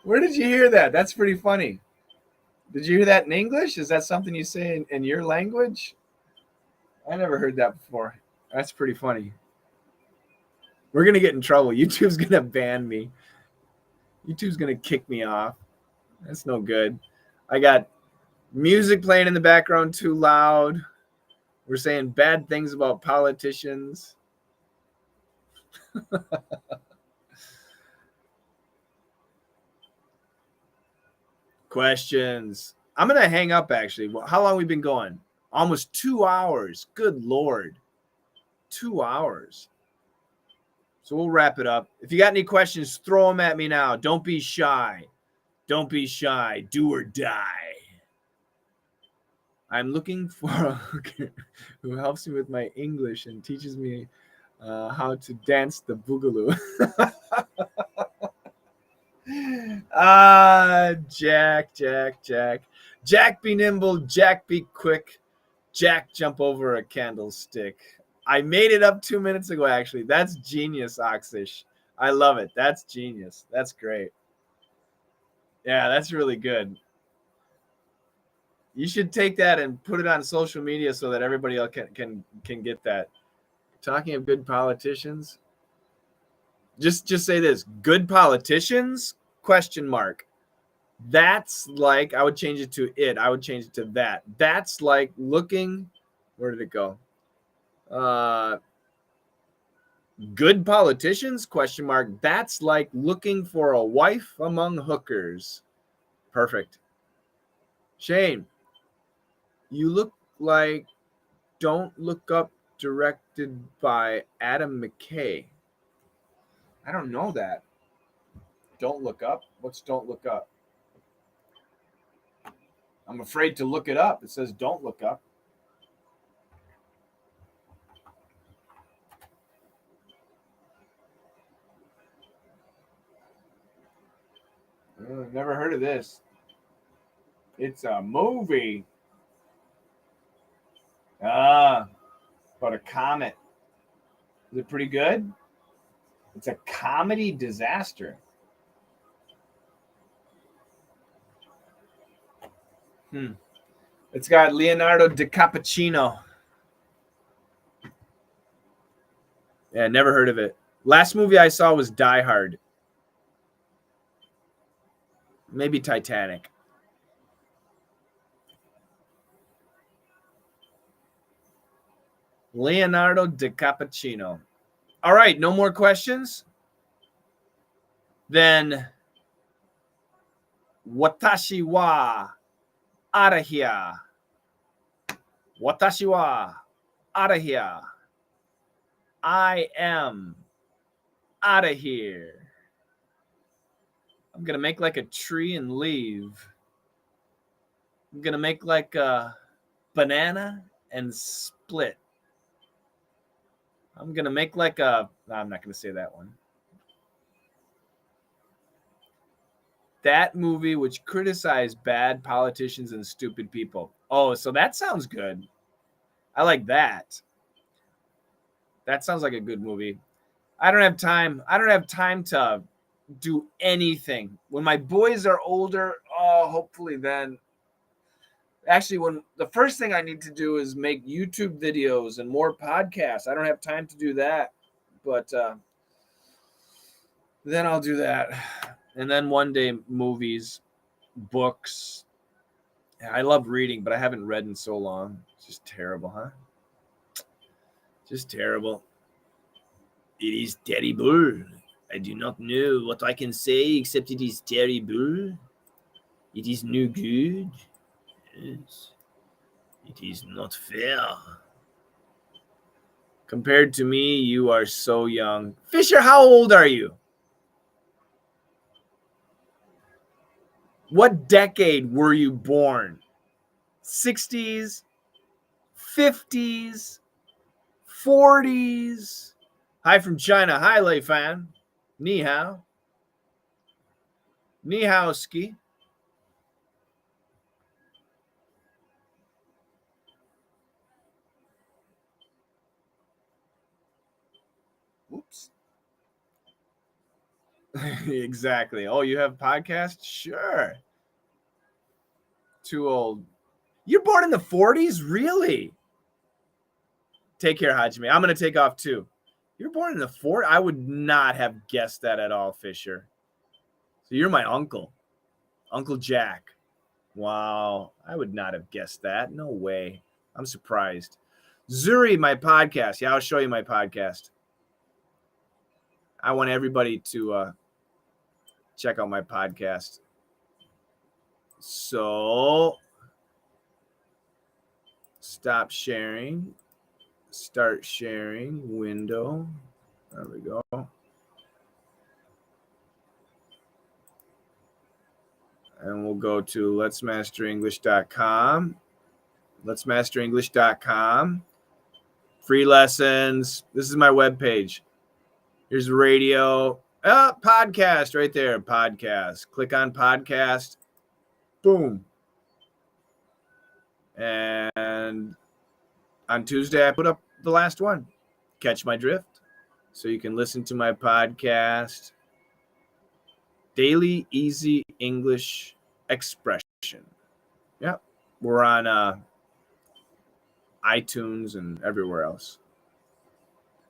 Where did you hear that? That's pretty funny. Did you hear that in English? Is that something you say in your language? I never heard that before. That's pretty funny. We're going to get in trouble. YouTube's going to ban me. YouTube's going to kick me off. That's no good. I got music playing in the background too loud. We're saying bad things about politicians. Questions. I'm going to hang up, actually. How long have we been going? Almost 2 hours. Good Lord. 2 hours. So we'll wrap it up. If you got any questions, throw them at me now. Don't be shy. Don't be shy. Do or die. I'm looking for a hooker who helps me with my English and teaches me how to dance the boogaloo. Jack. Jack be nimble, Jack be quick. Jack jump over a candlestick. I made it up 2 minutes ago, actually. That's genius, Oxish. I love it. That's genius. That's great. Yeah, that's really good. You should take that and put it on social media so that everybody else can get that. Talking of good politicians, just say this: good politicians? ? That's like, I would change it to it. I would change it to that. That's like looking. Where did it go? Good politicians? Question mark. That's like looking for a wife among hookers. Perfect. Shane, you look like Don't Look Up, directed by Adam McKay. I don't know that. Don't Look Up? What's Don't Look Up? I'm afraid to look it up. It says Don't Look Up. Never heard of this. It's a movie. About a comet. Is it pretty good? It's a comedy disaster. It's got Leonardo DiCaprio. Yeah, never heard of it. Last movie I saw was Die Hard. Maybe Titanic. Leonardo DiCaprio. All right, no more questions? Then Watashi wa outta here. Watashi wa outta here. I am out of here. I'm going to make like a tree and leave. I'm going to make like a banana and split. I'm going to make like a... I'm not going to say that one. That movie which criticized bad politicians and stupid people. Oh, so that sounds good. I like that. That sounds like a good movie. I don't have time. I don't have time to do anything. When my boys are older, hopefully then. Actually, when the first thing I need to do is make YouTube videos and more podcasts. I don't have time to do that. But then I'll do that. And then one day, movies, books. I love reading, but I haven't read in so long. It's just terrible, huh? Just terrible. It is terrible. I do not know what I can say except it is terrible. It is no good. Yes. It is not fair. Compared to me, you are so young. Fisher, how old are you? What decade were you born? 60s, 50s, 40s? Hi from China. Hi, Lei Fan. Ni hao. Ni hao ski. Whoops. Exactly. Oh, you have a podcast? Sure. Too old. You're born in the 40s? Really? Take care, Hajime. I'm going to take off too. You're born in the 40s? I would not have guessed that at all, Fisher. So you're my uncle. Uncle Jack. Wow. I would not have guessed that. No way. I'm surprised. Zuri, my podcast. Yeah, I'll show you my podcast. I want everybody to check out my podcast. So, stop sharing. Start sharing. Window. There we go. And we'll go to letsmasterenglish.com. Letsmasterenglish.com. Free lessons. This is my webpage. Here's radio. Podcast right there. Podcast. Click on podcast. Boom. And on Tuesday, I put up the last one. Catch my drift. So you can listen to my podcast. Daily Easy English Expression. Yep. We're on iTunes and everywhere else.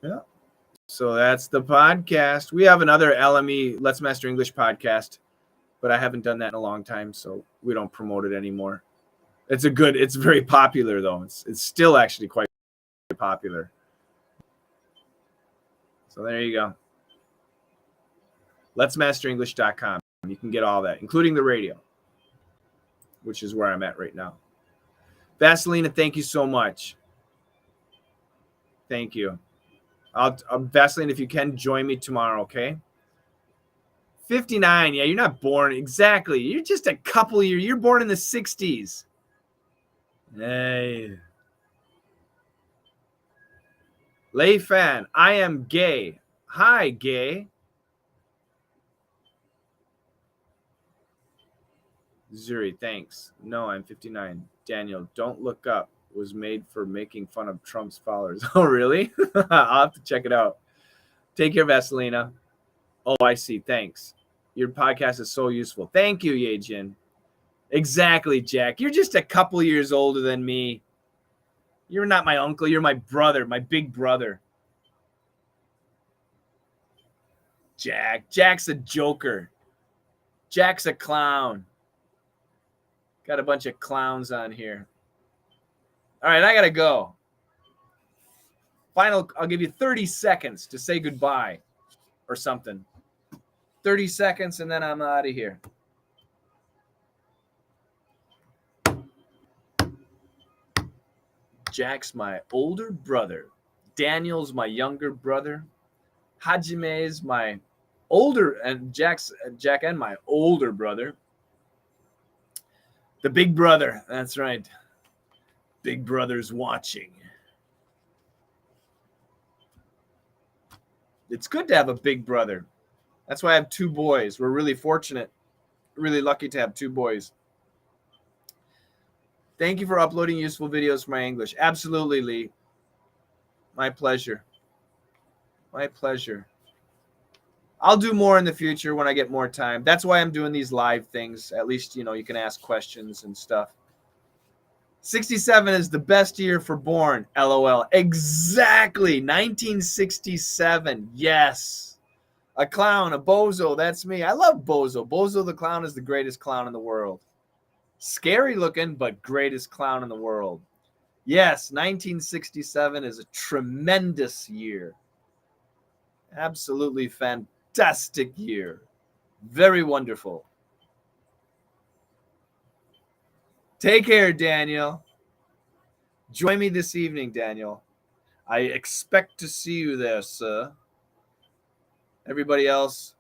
Yeah. So that's the podcast. We have another LME, Let's Master English podcast, but I haven't done that in a long time, so we don't promote it anymore. It's very popular though. It's still actually quite popular. So there you go. Let'sMasterEnglish.com. You can get all that, including the radio, which is where I'm at right now. Vaselina, thank you so much. Thank you. Vaseline, if you can, join me tomorrow, okay? 59. Yeah, you're not born. Exactly. You're just a couple years. You're born in the 60s. Hey. Lay Fan, I am gay. Hi, gay. Zuri, thanks. No, I'm 59. Daniel, don't look up. Was made for making fun of Trump's followers. Oh, really? I'll have to check it out. Take care, Vaselina. Oh, I see. Thanks. Your podcast is so useful. Thank you, Yejin. Exactly, Jack. You're just a couple years older than me. You're not my uncle. You're my brother, my big brother. Jack's a joker. Jack's a clown. Got a bunch of clowns on here. All right, I got to go. I'll give you 30 seconds to say goodbye or something. 30 seconds, and then I'm out of here. Jack's my older brother. Daniel's my younger brother. Hajime's my older, and Jack and my older brother. The big brother. That's right. Big brother's watching. It's good to have a big brother. That's why I have two boys. We're really fortunate, really lucky to have two boys. Thank you for uploading useful videos for my English. Absolutely, Lee. My pleasure. My pleasure. I'll do more in the future when I get more time. That's why I'm doing these live things. At least, you can ask questions and stuff. 67 is the best year for born. LOL. Exactly. 1967. Yes. A clown, a bozo. That's me. I love Bozo. Bozo the clown is the greatest clown in the world. Scary looking, but greatest clown in the world. Yes, 1967 is a tremendous year. Absolutely fantastic year. Very wonderful. Take care, Daniel. Join me this evening, Daniel. I expect to see you there, sir. Everybody else,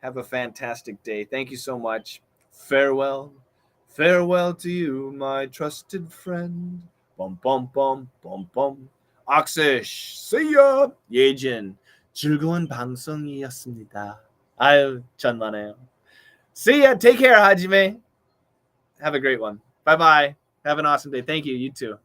have a fantastic day. Thank you so much. Farewell. Farewell to you, my trusted friend. Bum, bum, bum, bum, bum. Oxish, see ya. 예진, 즐거운 방송이었습니다. 아유, 천만에요. See ya. Take care, Hajime. Have a great one. Bye-bye. Have an awesome day. Thank you. You too.